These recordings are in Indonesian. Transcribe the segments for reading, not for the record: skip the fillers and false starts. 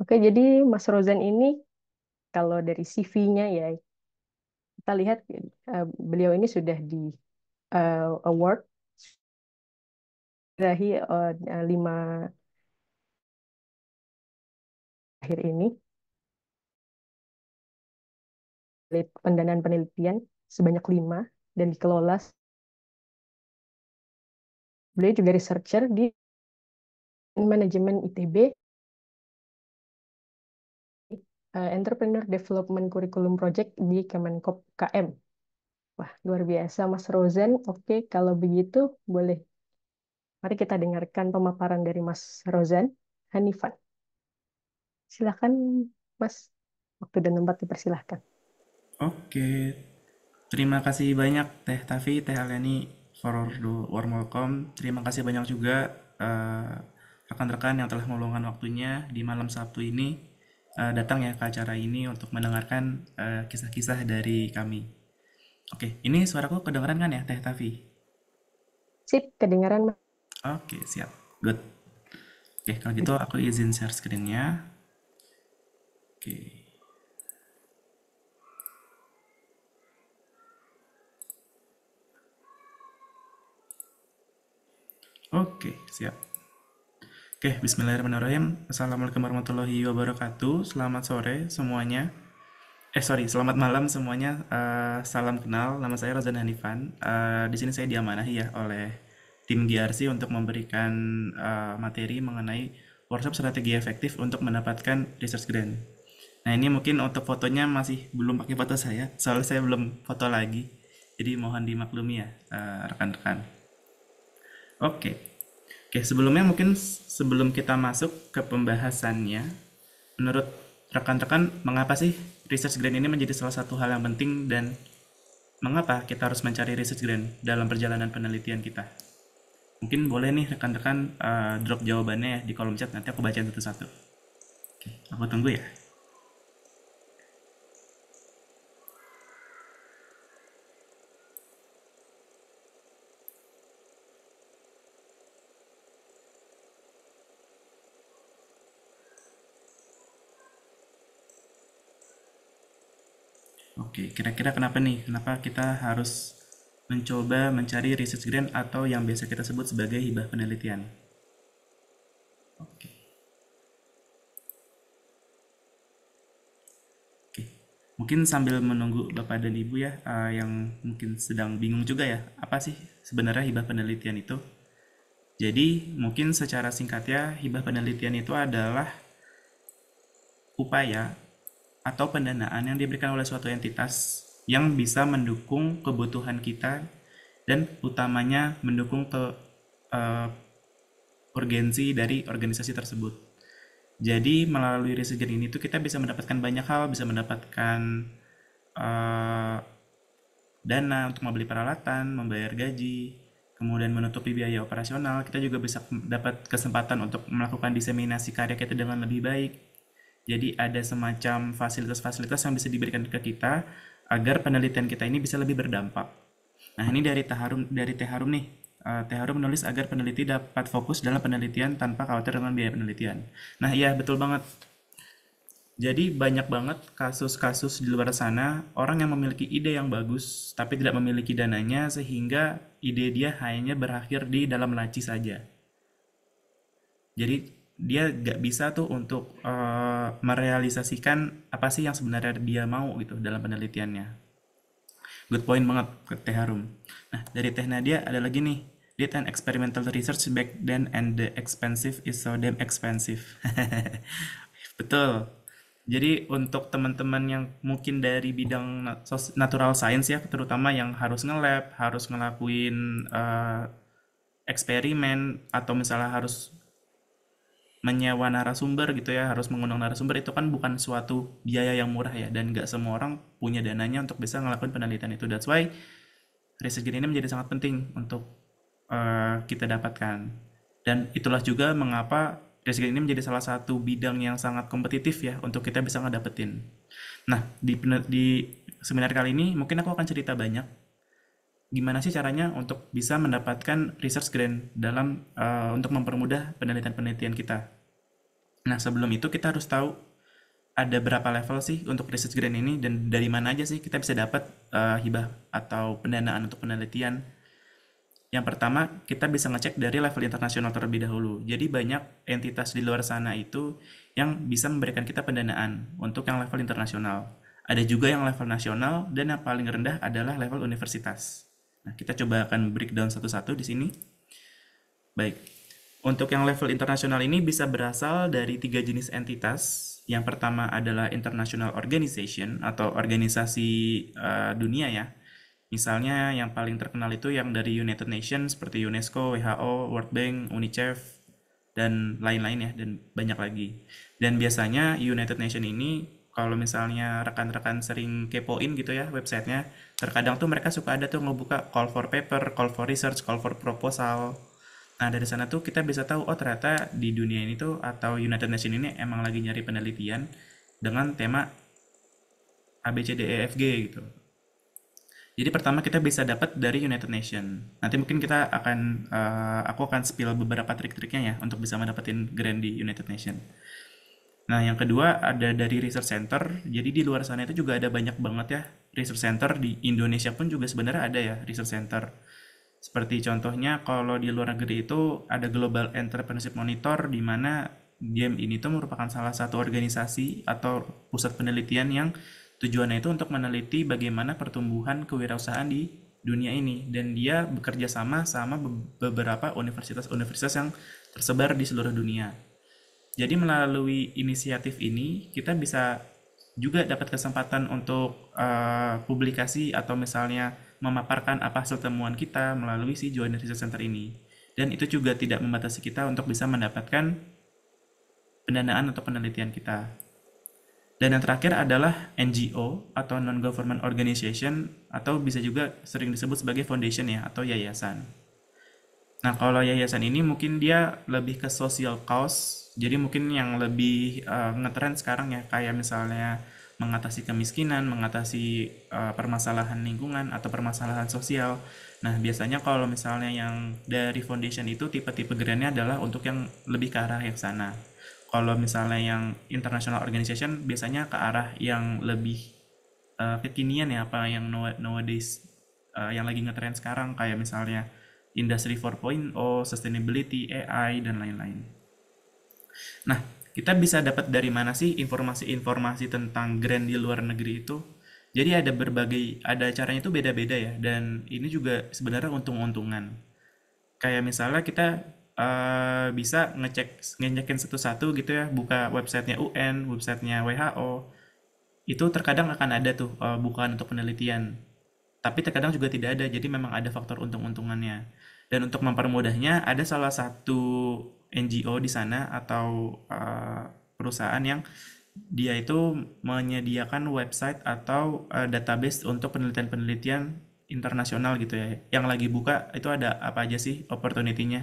Oke, jadi Mas Rozan ini kalau dari CV-nya ya, kita lihat beliau ini sudah di award dari 5 akhir ini, pendanaan penelitian sebanyak 5 dan dikelola. Beliau juga researcher di manajemen ITB, Entrepreneur Development Curriculum Project di Kemenkop KM. Wah, luar biasa Mas Rozan. Oke, kalau begitu boleh. Mari kita dengarkan pemaparan dari Mas Rozan Hanifan. Silakan, Mas. Waktu dan tempat dipersilahkan. Oke, terima kasih banyak Teh Tavi, Teh Aleni for the warm welcome. Terima kasih banyak juga eh, rekan-rekan yang telah meluangkan waktunya di malam Sabtu ini datang ya ke acara ini untuk mendengarkan kisah-kisah dari kami. Oke, ini suaraku kedengeran kan ya Teh Tavi? Sip, kedengaran, Mas. Oke, siap. Good. Oke, kalau gitu aku izin share screen-nya. Oke. Oke, siap. Oke, bismillahirrahmanirrahim. Assalamualaikum warahmatullahi wabarakatuh. Selamat sore semuanya. Sorry, selamat malam semuanya. Salam kenal, nama saya Razan Hanifan. Di sini saya diamanahi ya oleh tim GRC untuk memberikan materi mengenai workshop strategi efektif untuk mendapatkan research grant. Nah, ini mungkin untuk fotonya masih belum pakai foto saya, soalnya saya belum foto lagi. Jadi mohon dimaklumi ya, rekan-rekan. Oke. Oke, sebelumnya mungkin sebelum kita masuk ke pembahasannya, menurut rekan-rekan, mengapa sih research grant ini menjadi salah satu hal yang penting dan mengapa kita harus mencari research grant dalam perjalanan penelitian kita? Mungkin boleh nih rekan-rekan drop jawabannya ya di kolom chat, nanti aku bacain satu-satu. Oke, aku tunggu ya. Oke, kira-kira kenapa nih? Kenapa kita harus mencoba mencari research grant atau yang biasa kita sebut sebagai hibah penelitian? Oke. Oke, mungkin sambil menunggu Bapak dan Ibu ya, yang mungkin sedang bingung juga ya, apa sih sebenarnya hibah penelitian itu? Jadi, mungkin secara singkatnya, hibah penelitian itu adalah upaya atau pendanaan yang diberikan oleh suatu entitas yang bisa mendukung kebutuhan kita dan utamanya mendukung eh, urgensi dari organisasi tersebut. Jadi melalui research ini tuh kita bisa mendapatkan banyak hal, bisa mendapatkan eh, dana untuk membeli peralatan, membayar gaji, kemudian menutupi biaya operasional. Kita juga bisa dapat kesempatan untuk melakukan diseminasi karya kita dengan lebih baik. Jadi ada semacam fasilitas-fasilitas yang bisa diberikan ke kita agar penelitian kita ini bisa lebih berdampak. Nah, ini dari Teh Harum nih. Teh Harum menulis agar peneliti dapat fokus dalam penelitian tanpa khawatir dengan biaya penelitian. Nah, iya betul banget. Jadi banyak banget kasus-kasus di luar sana orang yang memiliki ide yang bagus tapi tidak memiliki dananya sehingga ide dia hanya berakhir di dalam laci saja. Jadi dia gak bisa tuh untuk merealisasikan apa sih yang sebenarnya dia mau gitu dalam penelitiannya. Good point banget ke Teh Harum. Nah, dari Teh Nadia ada lagi nih. Did an experimental research back then and the expensive is so damn expensive. Betul. Jadi untuk teman-teman yang mungkin dari bidang natural science ya, terutama yang harus nge-lab, harus ngelakuin eksperimen, atau misalnya harus menyewa narasumber gitu ya, harus mengundang narasumber, itu kan bukan suatu biaya yang murah ya, dan nggak semua orang punya dananya untuk bisa ngelakuin penelitian itu. That's why research ini menjadi sangat penting untuk kita dapatkan. Dan itulah juga mengapa research ini menjadi salah satu bidang yang sangat kompetitif ya untuk kita bisa ngedapetin. Nah, di seminar kali ini mungkin aku akan cerita banyak gimana sih caranya untuk bisa mendapatkan research grant dalam untuk mempermudah penelitian-penelitian kita. Nah, sebelum itu kita harus tahu ada berapa level sih untuk research grant ini dan dari mana aja sih kita bisa dapat hibah atau pendanaan untuk penelitian. Yang pertama, kita bisa ngecek dari level internasional terlebih dahulu. Jadi banyak entitas di luar sana itu yang bisa memberikan kita pendanaan untuk yang level internasional. Ada juga yang level nasional dan yang paling rendah adalah level universitas. Nah, kita coba akan breakdown satu-satu di sini. Baik, untuk yang level internasional ini bisa berasal dari tiga jenis entitas. Yang pertama adalah international organization atau organisasi dunia ya. Misalnya yang paling terkenal itu yang dari United Nations seperti UNESCO, WHO, World Bank, UNICEF, dan lain-lain ya, dan banyak lagi. Dan biasanya United Nations ini kalau misalnya rekan-rekan sering kepoin gitu ya websitenya, terkadang tuh mereka suka ada tuh ngebuka call for paper, call for research, call for proposal. Nah, dari sana tuh kita bisa tahu, oh ternyata di dunia ini tuh atau United Nations ini emang lagi nyari penelitian dengan tema A, B, C, D, E, F, G gitu. Jadi pertama kita bisa dapat dari United Nation. Nanti mungkin aku akan spill beberapa trik-triknya ya untuk bisa mendapatkan grant di United Nation. Nah, yang kedua ada dari research center. Jadi di luar sana itu juga ada banyak banget ya research center. Di Indonesia pun juga sebenarnya ada ya research center. Seperti contohnya kalau di luar negeri itu ada Global Entrepreneurship Monitor di mana GEM ini tuh merupakan salah satu organisasi atau pusat penelitian yang tujuannya itu untuk meneliti bagaimana pertumbuhan kewirausahaan di dunia ini dan dia bekerja sama beberapa universitas-universitas yang tersebar di seluruh dunia. Jadi melalui inisiatif ini kita bisa juga dapat kesempatan untuk publikasi atau misalnya memaparkan apa hasil temuan kita melalui si Joint Research Center ini. Dan itu juga tidak membatasi kita untuk bisa mendapatkan pendanaan untuk penelitian kita. Dan yang terakhir adalah NGO atau Non-Government Organization atau bisa juga sering disebut sebagai foundation ya atau yayasan. Nah, kalau yayasan ini mungkin dia lebih ke social cause, jadi mungkin yang lebih ngetren sekarang ya, kayak misalnya mengatasi kemiskinan, mengatasi permasalahan lingkungan atau permasalahan sosial. Nah, biasanya kalau misalnya yang dari foundation itu tipe-tipe grantnya adalah untuk yang lebih ke arah yang sana. Kalau misalnya yang international organization biasanya ke arah yang lebih kekinian ya, apa yang nowadays yang lagi ngetren sekarang kayak misalnya Industri 4.0, Sustainability, AI, dan lain-lain. Nah, kita bisa dapat dari mana sih informasi-informasi tentang grant di luar negeri itu? Jadi ada caranya itu beda-beda ya, dan ini juga sebenarnya untung-untungan. Kayak misalnya kita bisa ngecekin satu-satu gitu ya, buka websitenya UN, websitenya WHO, itu terkadang akan ada tuh bukaan untuk penelitian. Tapi terkadang juga tidak ada, jadi memang ada faktor untung-untungannya. Dan untuk mempermudahnya, ada salah satu NGO di sana atau perusahaan yang dia itu menyediakan website atau database untuk penelitian-penelitian internasional gitu ya. Yang lagi buka itu ada apa aja sih opportunity-nya.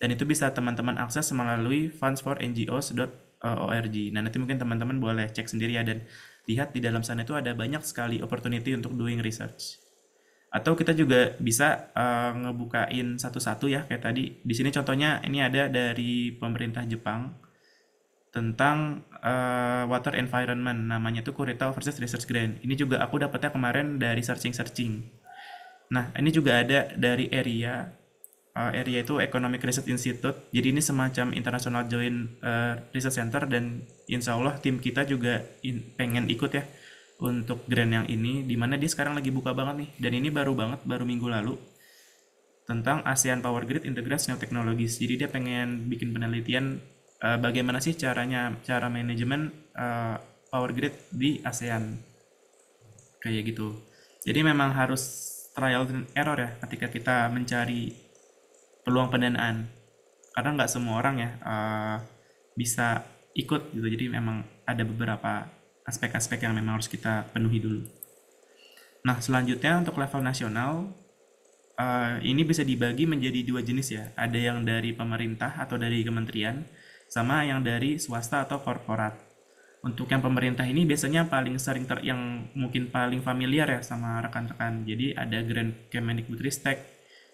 Dan itu bisa teman-teman akses melalui fundsforngos.org. Nah, nanti mungkin teman-teman boleh cek sendiri ya dan lihat di dalam sana itu ada banyak sekali opportunity untuk doing research. Atau kita juga bisa ngebukain satu-satu ya kayak tadi. Di sini contohnya ini ada dari pemerintah Jepang tentang water environment namanya tuh Kurita versus Research Grant. Ini juga aku dapetnya kemarin dari searching-searching. Nah, ini juga ada dari area itu Economic Research Institute. Jadi ini semacam International Joint Research Center dan insya Allah tim kita juga pengen ikut ya untuk grant yang ini, dimana dia sekarang lagi buka banget nih dan ini baru banget baru minggu lalu tentang ASEAN Power Grid Integrated New Technologies. Jadi dia pengen bikin penelitian bagaimana sih cara manajemen power grid di ASEAN kayak gitu. Jadi memang harus trial and error ya ketika kita mencari peluang pendanaan karena nggak semua orang ya bisa ikut gitu. Jadi memang ada beberapa aspek-aspek yang memang harus kita penuhi dulu. Nah, selanjutnya untuk level nasional, ini bisa dibagi menjadi dua jenis ya. Ada yang dari pemerintah atau dari kementerian, sama yang dari swasta atau korporat. Untuk yang pemerintah ini biasanya paling sering yang mungkin paling familiar ya sama rekan-rekan. Jadi ada Grant Kemendikbudristek,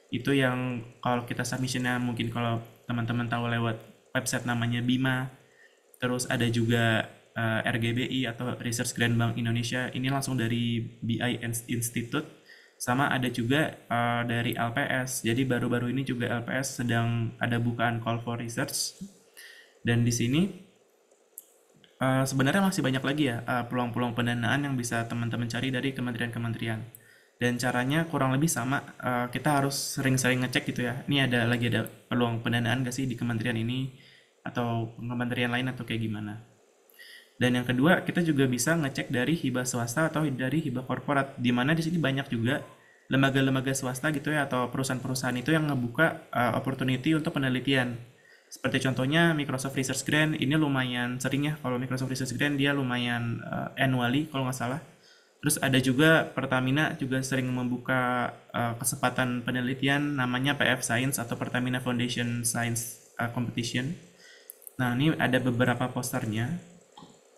itu yang kalau kita submissionnya mungkin kalau teman-teman tahu lewat website namanya BIMA. Terus ada juga RGBI atau Research Grant Bank Indonesia, ini langsung dari BI Institute. Sama ada juga dari LPS. Jadi baru-baru ini juga LPS sedang ada bukaan call for research. Dan di sini sebenarnya masih banyak lagi ya peluang-peluang pendanaan yang bisa teman-teman cari dari kementerian-kementerian. Dan caranya kurang lebih sama, kita harus sering-sering ngecek gitu ya. Ini ada peluang pendanaan gak sih di kementerian ini atau kementerian lain atau kayak gimana. Dan yang kedua, kita juga bisa ngecek dari hibah swasta atau dari hibah korporat, di mana di sini banyak juga lembaga-lembaga swasta gitu ya atau perusahaan-perusahaan itu yang ngebuka opportunity untuk penelitian. Seperti contohnya Microsoft Research Grant, ini lumayan sering ya kalau Microsoft Research Grant dia lumayan annually kalau nggak salah. Terus ada juga Pertamina juga sering membuka kesempatan penelitian namanya PF Science atau Pertamina Foundation Science Competition. Nah, ini ada beberapa posternya.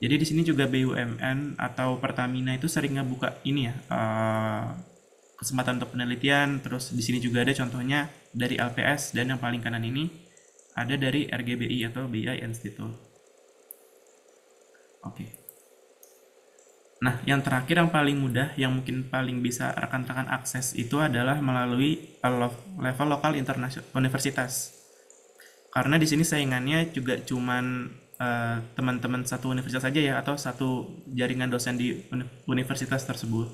Jadi di sini juga BUMN atau Pertamina itu sering ngebuka ini ya kesempatan untuk penelitian. Terus di sini juga ada contohnya dari LPS dan yang paling kanan ini ada dari RGBI atau BI Institute. Oke. Nah, yang terakhir yang paling mudah yang mungkin paling bisa rekan-rekan akses itu adalah melalui level lokal internasional universitas. Karena di sini saingannya juga cuman teman-teman satu universitas saja ya atau satu jaringan dosen di universitas tersebut.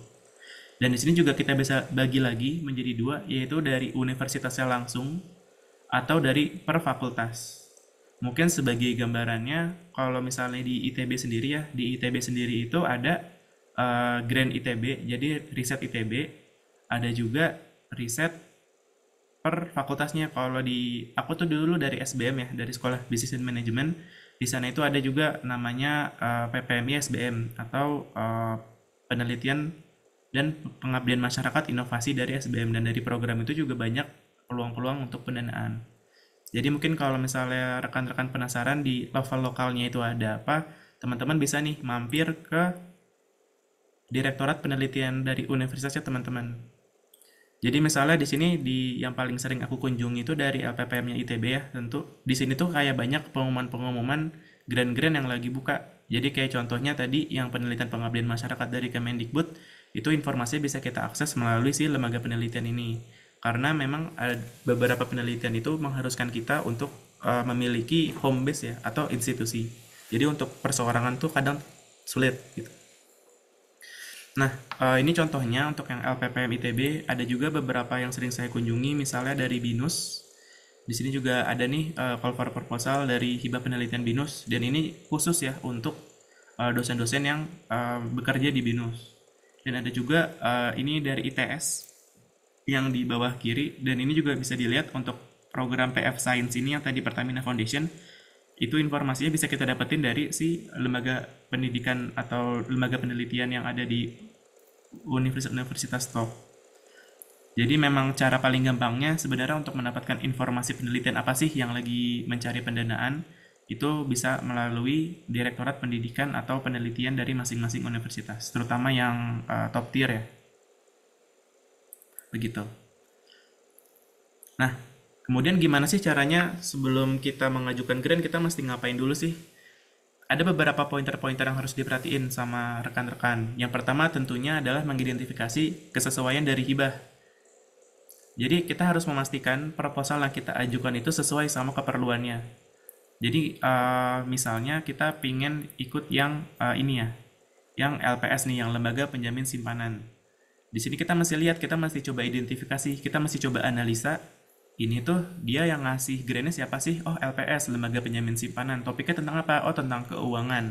Dan di sini juga kita bisa bagi lagi menjadi dua, yaitu dari universitasnya langsung atau dari per fakultas. Mungkin sebagai gambarannya, kalau misalnya di ITB sendiri ya, di ITB sendiri itu ada Grand ITB, jadi riset ITB, ada juga riset per fakultasnya. Kalau di aku tuh dulu dari SBM ya, dari Sekolah Business and Management. Di sana itu ada juga namanya PPMI SBM atau penelitian dan pengabdian masyarakat inovasi dari SBM, dan dari program itu juga banyak peluang-peluang untuk pendanaan. Jadi mungkin kalau misalnya rekan-rekan penasaran di level lokalnya itu ada apa, teman-teman bisa nih mampir ke Direktorat Penelitian dari universitasnya teman-teman. Jadi misalnya di sini di yang paling sering aku kunjungi itu dari LPPM-nya ITB ya, tentu. Di sini tuh kayak banyak pengumuman-pengumuman grant-grant yang lagi buka. Jadi kayak contohnya tadi yang penelitian pengabdian masyarakat dari Kemendikbud, itu informasinya bisa kita akses melalui si lembaga penelitian ini. Karena memang ada beberapa penelitian itu mengharuskan kita untuk memiliki home base ya atau institusi. Jadi untuk perseorangan tuh kadang sulit gitu. Nah, ini contohnya untuk yang LPPM ITB, ada juga beberapa yang sering saya kunjungi, misalnya dari BINUS. Di sini juga ada nih call for proposal dari hibah penelitian BINUS, dan ini khusus ya untuk dosen-dosen yang bekerja di BINUS. Dan ada juga ini dari ITS yang di bawah kiri, dan ini juga bisa dilihat untuk program PF Science ini yang tadi Pertamina Foundation, itu informasinya bisa kita dapetin dari si lembaga pendidikan atau lembaga penelitian yang ada di universitas top. Jadi memang cara paling gampangnya sebenarnya untuk mendapatkan informasi penelitian apa sih yang lagi mencari pendanaan, itu bisa melalui Direktorat Pendidikan atau Penelitian dari masing-masing universitas, terutama yang top tier ya. Begitu. Nah, kemudian gimana sih caranya sebelum kita mengajukan grant, kita mesti ngapain dulu sih? Ada beberapa pointer-pointer yang harus diperhatiin sama rekan-rekan. Yang pertama tentunya adalah mengidentifikasi kesesuaian dari hibah. Jadi kita harus memastikan proposal yang kita ajukan itu sesuai sama keperluannya. Jadi misalnya kita pingin ikut yang ini ya, yang LPS nih, yang lembaga penjamin simpanan. Di sini kita mesti lihat, kita mesti coba identifikasi, kita mesti coba analisa. Ini tuh dia yang ngasih grantnya siapa sih? Oh, LPS, Lembaga Penjamin Simpanan. Topiknya tentang apa? Oh, tentang keuangan.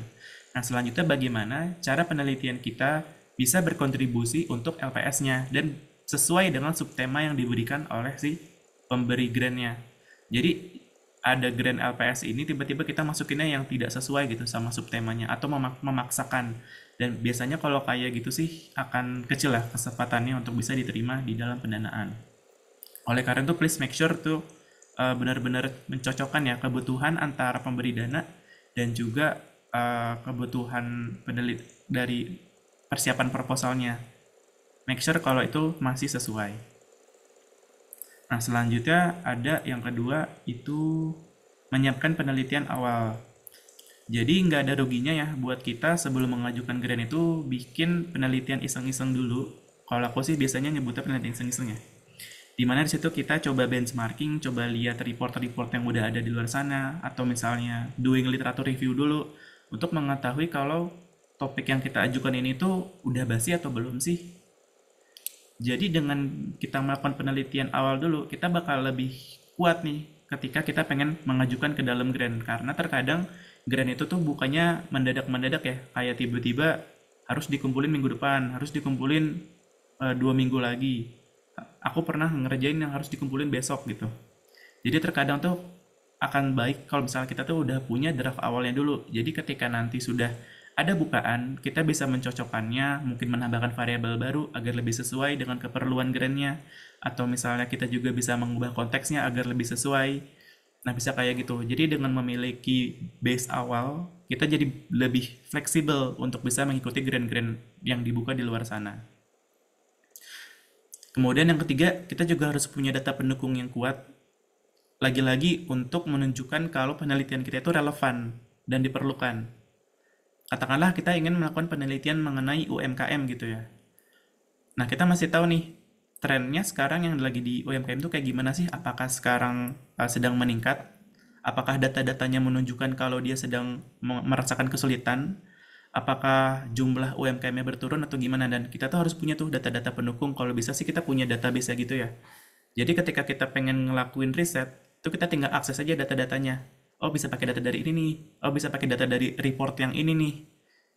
Nah, selanjutnya bagaimana cara penelitian kita bisa berkontribusi untuk LPS-nya dan sesuai dengan subtema yang diberikan oleh si pemberi grantnya. Jadi ada grant LPS ini tiba-tiba kita masukinnya yang tidak sesuai gitu sama subtemanya atau memaksakan, dan biasanya kalau kayak gitu sih akan kecil lah kesempatannya untuk bisa diterima di dalam pendanaan. Oleh karena itu please make sure tuh benar-benar mencocokkan ya kebutuhan antara pemberi dana dan juga kebutuhan penelit dari persiapan proposalnya. Make sure kalau itu masih sesuai. Nah, selanjutnya ada yang kedua itu menyiapkan penelitian awal. Jadi nggak ada ruginya ya buat kita sebelum mengajukan grant itu bikin penelitian iseng-iseng dulu. Kalau aku sih biasanya nyebutnya penelitian iseng-iseng ya. Dimana di situ kita coba benchmarking, coba lihat report-report yang udah ada di luar sana, atau misalnya doing literature review dulu untuk mengetahui kalau topik yang kita ajukan ini tuh udah basi atau belum sih. Jadi dengan kita melakukan penelitian awal dulu, kita bakal lebih kuat nih ketika kita pengen mengajukan ke dalam grant. Karena terkadang grant itu tuh bukannya mendadak-mendadak ya, kayak tiba-tiba harus dikumpulin minggu depan, harus dikumpulin 2 minggu lagi. Aku pernah ngerjain yang harus dikumpulin besok gitu. Jadi terkadang tuh akan baik kalau misalnya kita tuh udah punya draft awalnya dulu. Jadi ketika nanti sudah ada bukaan, kita bisa mencocokkannya, mungkin menambahkan variabel baru agar lebih sesuai dengan keperluan grantnya. Atau misalnya kita juga bisa mengubah konteksnya agar lebih sesuai. Nah, bisa kayak gitu. Jadi dengan memiliki base awal, kita jadi lebih fleksibel untuk bisa mengikuti grant-grant yang dibuka di luar sana. Kemudian yang ketiga, kita juga harus punya data pendukung yang kuat. Lagi-lagi untuk menunjukkan kalau penelitian kita itu relevan dan diperlukan. Katakanlah kita ingin melakukan penelitian mengenai UMKM gitu ya. Nah, kita masih tahu nih, trennya sekarang yang lagi di UMKM itu kayak gimana sih? Apakah sekarang sedang meningkat? Apakah data-datanya menunjukkan kalau dia sedang merasakan kesulitan? Apakah jumlah UMKM-nya berturun atau gimana? Dan kita tuh harus punya tuh data-data pendukung. Kalau bisa sih kita punya database gitu ya. Jadi ketika kita pengen ngelakuin riset, itu kita tinggal akses aja data-datanya. Oh, bisa pakai data dari ini nih. Oh, bisa pakai data dari report yang ini nih.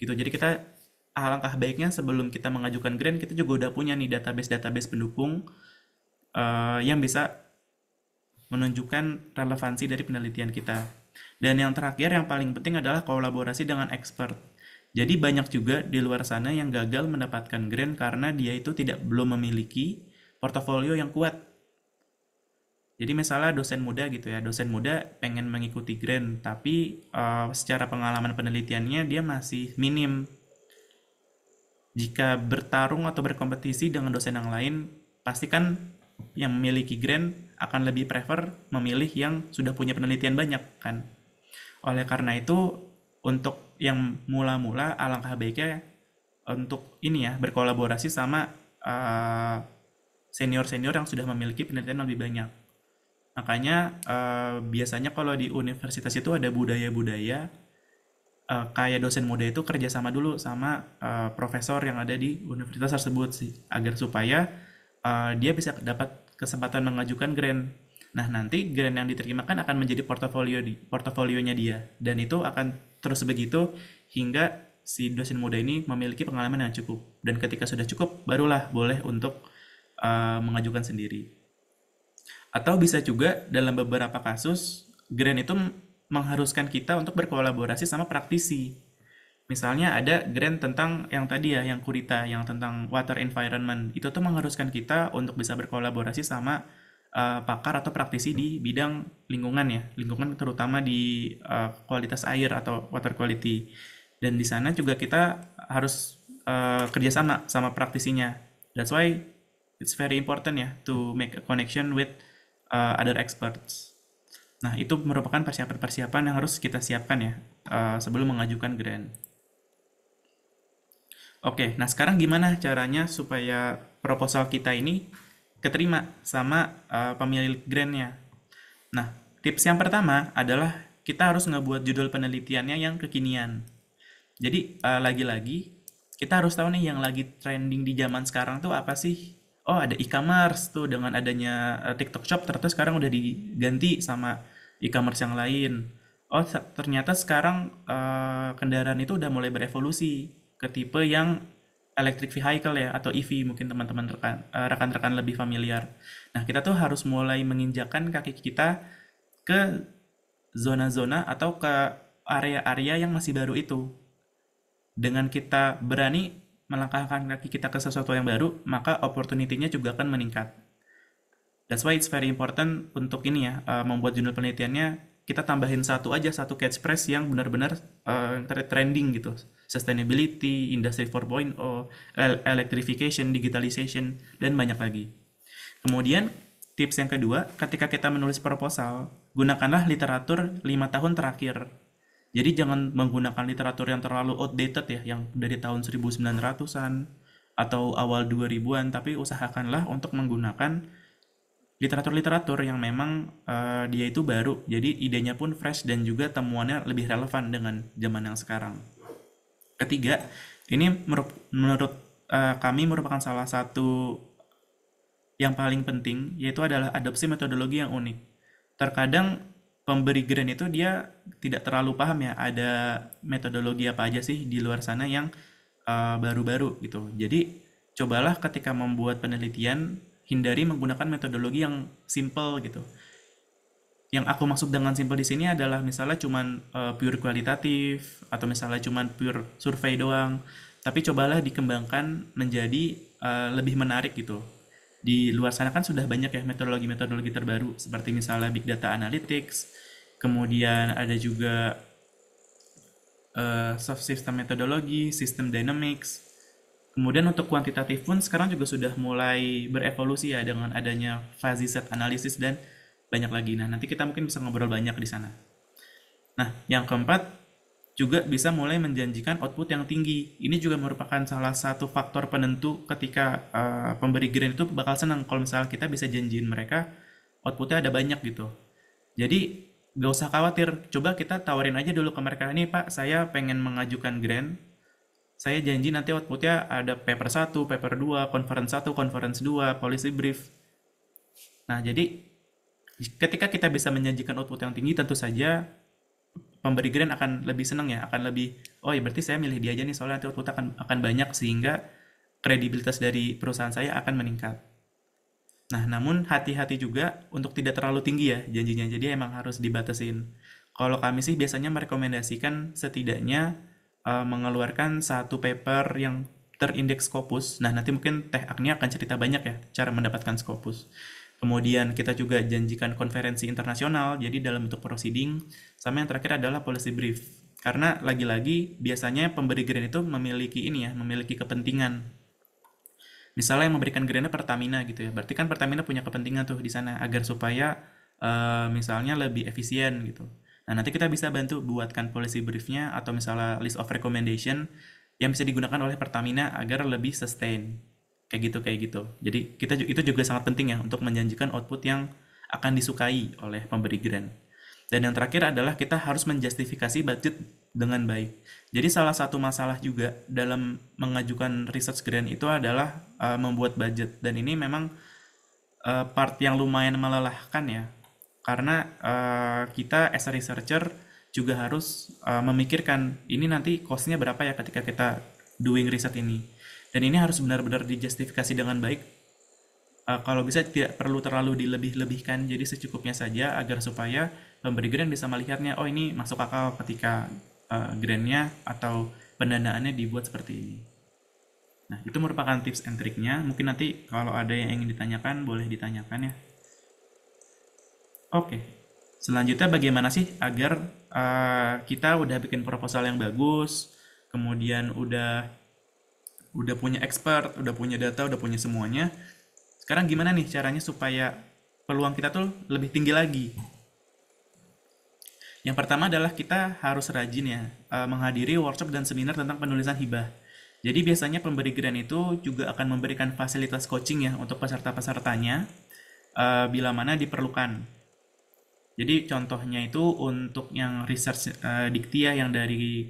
Gitu. Jadi kita alangkah baiknya sebelum kita mengajukan grant, kita juga udah punya nih database-database pendukung yang bisa menunjukkan relevansi dari penelitian kita. Dan yang terakhir, yang paling penting adalah kolaborasi dengan expert. Jadi banyak juga di luar sana yang gagal mendapatkan grant karena dia itu belum memiliki portofolio yang kuat. Jadi misalnya dosen muda gitu ya, dosen muda pengen mengikuti grant, tapi secara pengalaman penelitiannya dia masih minim. Jika bertarung atau berkompetisi dengan dosen yang lain, pastikan yang memiliki grant akan lebih prefer memilih yang sudah punya penelitian banyak kan. Oleh karena itu, untuk yang mula-mula alangkah baiknya untuk ini ya berkolaborasi sama senior-senior yang sudah memiliki penelitian lebih banyak. Makanya biasanya kalau di universitas itu ada budaya-budaya kayak dosen muda itu kerjasama dulu sama profesor yang ada di universitas tersebut sih, agar supaya dia bisa dapat kesempatan mengajukan grant. Nah, nanti grant yang diterima kan akan menjadi portofolionya dia, dan itu akan terus begitu hingga si dosen muda ini memiliki pengalaman yang cukup. Dan ketika sudah cukup, barulah boleh untuk mengajukan sendiri. Atau bisa juga dalam beberapa kasus, grant itu mengharuskan kita untuk berkolaborasi sama praktisi. Misalnya ada grant tentang yang tadi ya, yang Kurita, yang tentang water environment. Itu tuh mengharuskan kita untuk bisa berkolaborasi sama pakar atau praktisi di bidang lingkungan ya. Lingkungan terutama di kualitas air atau water quality. Dan di sana juga kita harus kerjasama sama praktisinya. That's why it's very important ya to make a connection with other experts. Nah, itu merupakan persiapan-persiapan yang harus kita siapkan ya sebelum mengajukan grant. Oke, nah sekarang gimana caranya supaya proposal kita ini keterima sama pemilik grantnya? Nah, tips yang pertama adalah kita harus ngebuat judul penelitiannya yang kekinian. Jadi, lagi-lagi kita harus tahu nih yang lagi trending di zaman sekarang tuh apa sih? Oh, ada e-commerce tuh dengan adanya TikTok Shop ternyata sekarang udah diganti sama e-commerce yang lain. Oh, ternyata sekarang kendaraan itu udah mulai berevolusi ke tipe yang electric vehicle ya atau EV, mungkin teman-teman rekan-rekan lebih familiar. Nah, kita tuh harus mulai menginjakan kaki kita ke zona-zona atau ke area-area yang masih baru itu. Dengan kita berani melangkahkan kaki kita ke sesuatu yang baru, maka opportunity-nya juga akan meningkat. That's why it's very important untuk ini ya, membuat jurnal penelitiannya kita tambahin satu aja, satu catchphrase yang benar-benar trending gitu. Sustainability, Industry 4.0, electrification, digitalization, dan banyak lagi. Kemudian, tips yang kedua, ketika kita menulis proposal, gunakanlah literatur 5 tahun terakhir. Jadi jangan menggunakan literatur yang terlalu outdated ya, yang dari tahun 1900-an atau awal 2000-an, tapi usahakanlah untuk menggunakan literatur-literatur yang memang dia itu baru, jadi idenya pun fresh dan juga temuannya lebih relevan dengan zaman yang sekarang. Ketiga, ini menurut kami merupakan salah satu yang paling penting, yaitu adalah adopsi metodologi yang unik. Terkadang pemberi grant itu dia tidak terlalu paham ya, ada metodologi apa aja sih di luar sana yang baru-baru gitu. Jadi cobalah ketika membuat penelitian, hindari menggunakan metodologi yang simple gitu. Yang aku maksud dengan simple di sini adalah misalnya cuman pure kualitatif atau misalnya cuman pure survei doang. Tapi cobalah dikembangkan menjadi lebih menarik gitu. Di luar sana kan sudah banyak ya metodologi-metodologi terbaru seperti misalnya big data analytics, kemudian ada juga soft system metodologi, system dynamics. Kemudian untuk kuantitatif pun sekarang juga sudah mulai berevolusi ya dengan adanya fuzzy set analysis dan banyak lagi. Nah, nanti kita mungkin bisa ngobrol banyak di sana. Nah, yang keempat juga bisa mulai menjanjikan output yang tinggi. Ini juga merupakan salah satu faktor penentu ketika pemberi grant itu bakal senang kalau misalnya kita bisa janjiin mereka outputnya ada banyak gitu. Jadi gak usah khawatir, coba kita tawarin aja dulu ke mereka, nih Pak, saya pengen mengajukan grant, saya janji nanti outputnya ada paper satu, paper 2, conference satu, conference 2, policy brief. Nah, jadi ketika kita bisa menjanjikan output yang tinggi, tentu saja pemberi grant akan lebih senang ya, akan lebih, oh ya berarti saya milih dia aja nih soalnya nanti output akan banyak sehingga kredibilitas dari perusahaan saya akan meningkat. Nah, namun hati-hati juga untuk tidak terlalu tinggi ya janjinya. Jadi emang harus dibatasin. Kalau kami sih biasanya merekomendasikan setidaknya mengeluarkan satu paper yang terindeks Scopus. Nah, nanti mungkin Teh Agni akan cerita banyak ya cara mendapatkan Scopus. Kemudian kita juga janjikan konferensi internasional, jadi dalam bentuk proceeding. Sama yang terakhir adalah policy brief. Karena lagi-lagi biasanya pemberi grant itu memiliki ini ya, memiliki kepentingan. Misalnya yang memberikan grantnya Pertamina gitu ya, berarti kan Pertamina punya kepentingan tuh di sana agar supaya misalnya lebih efisien gitu. Nah, nanti kita bisa bantu buatkan policy briefnya atau misalnya list of recommendation yang bisa digunakan oleh Pertamina agar lebih sustain. Kayak gitu. Jadi itu juga sangat penting ya untuk menjanjikan output yang akan disukai oleh pemberi grant. Dan yang terakhir adalah kita harus menjustifikasi budget dengan baik. Jadi salah satu masalah juga dalam mengajukan research grant itu adalah membuat budget. Dan ini memang part yang lumayan melelahkan ya. Karena kita as a researcher juga harus memikirkan ini nanti costnya berapa ya ketika kita doing riset ini. Dan ini harus benar-benar dijustifikasi dengan baik. Kalau bisa tidak perlu terlalu dilebih-lebihkan, jadi secukupnya saja agar supaya pemberi grant bisa melihatnya, oh ini masuk akal ketika grantnya atau pendanaannya dibuat seperti ini. Nah, itu merupakan tips and triknya. Mungkin nanti kalau ada yang ingin ditanyakan, boleh ditanyakan ya. Oke, selanjutnya bagaimana sih agar kita udah bikin proposal yang bagus, kemudian udah punya expert, udah punya data, udah punya semuanya. Sekarang gimana nih caranya supaya peluang kita tuh lebih tinggi lagi? Yang pertama adalah kita harus rajin ya menghadiri workshop dan seminar tentang penulisan hibah. Jadi biasanya pemberi grant itu juga akan memberikan fasilitas coaching ya untuk peserta-pesertanya bila mana diperlukan. Jadi contohnya itu untuk yang research Dikti ya yang dari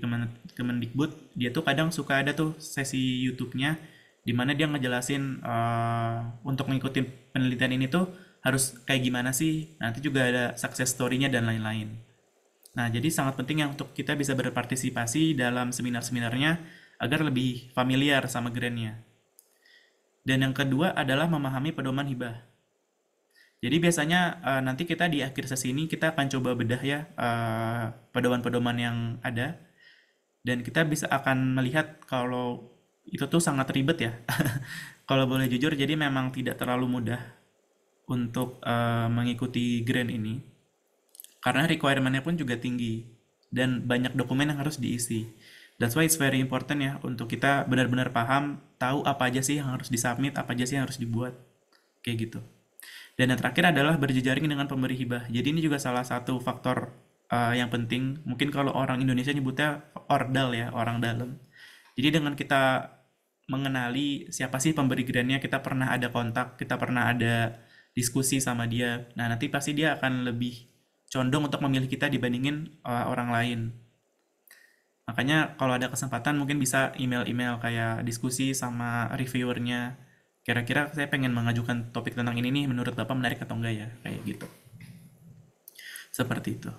Kemendikbud, dia tuh kadang suka ada tuh sesi YouTube-nya di mana dia ngejelasin untuk mengikuti penelitian ini tuh harus kayak gimana sih. Nanti juga ada success story-nya dan lain-lain. Nah, jadi sangat penting ya untuk kita bisa berpartisipasi dalam seminar-seminarnya agar lebih familiar sama grantnya. Dan yang kedua adalah memahami pedoman hibah. Jadi biasanya nanti kita di akhir sesi ini kita akan coba bedah ya pedoman-pedoman yang ada dan kita bisa akan melihat kalau itu tuh sangat ribet ya. Kalau boleh jujur, jadi memang tidak terlalu mudah untuk mengikuti grant ini karena requirement-nya pun juga tinggi dan banyak dokumen yang harus diisi. That's why it's very important ya untuk kita benar-benar paham, tahu apa aja sih yang harus disubmit, apa aja sih yang harus dibuat, kayak gitu. Dan yang terakhir adalah berjejaring dengan pemberi hibah. Jadi ini juga salah satu faktor yang penting. Mungkin kalau orang Indonesia nyebutnya ordal ya, orang dalam. Jadi dengan kita mengenali siapa sih pemberi grantnya, kita pernah ada kontak, kita pernah ada diskusi sama dia. Nah, nanti pasti dia akan lebih condong untuk memilih kita dibandingin orang lain. Makanya kalau ada kesempatan mungkin bisa email-email kayak diskusi sama reviewernya. Kira-kira saya pengen mengajukan topik tentang ini nih, menurut Bapak menarik atau enggak ya? Kayak gitu. Seperti itu.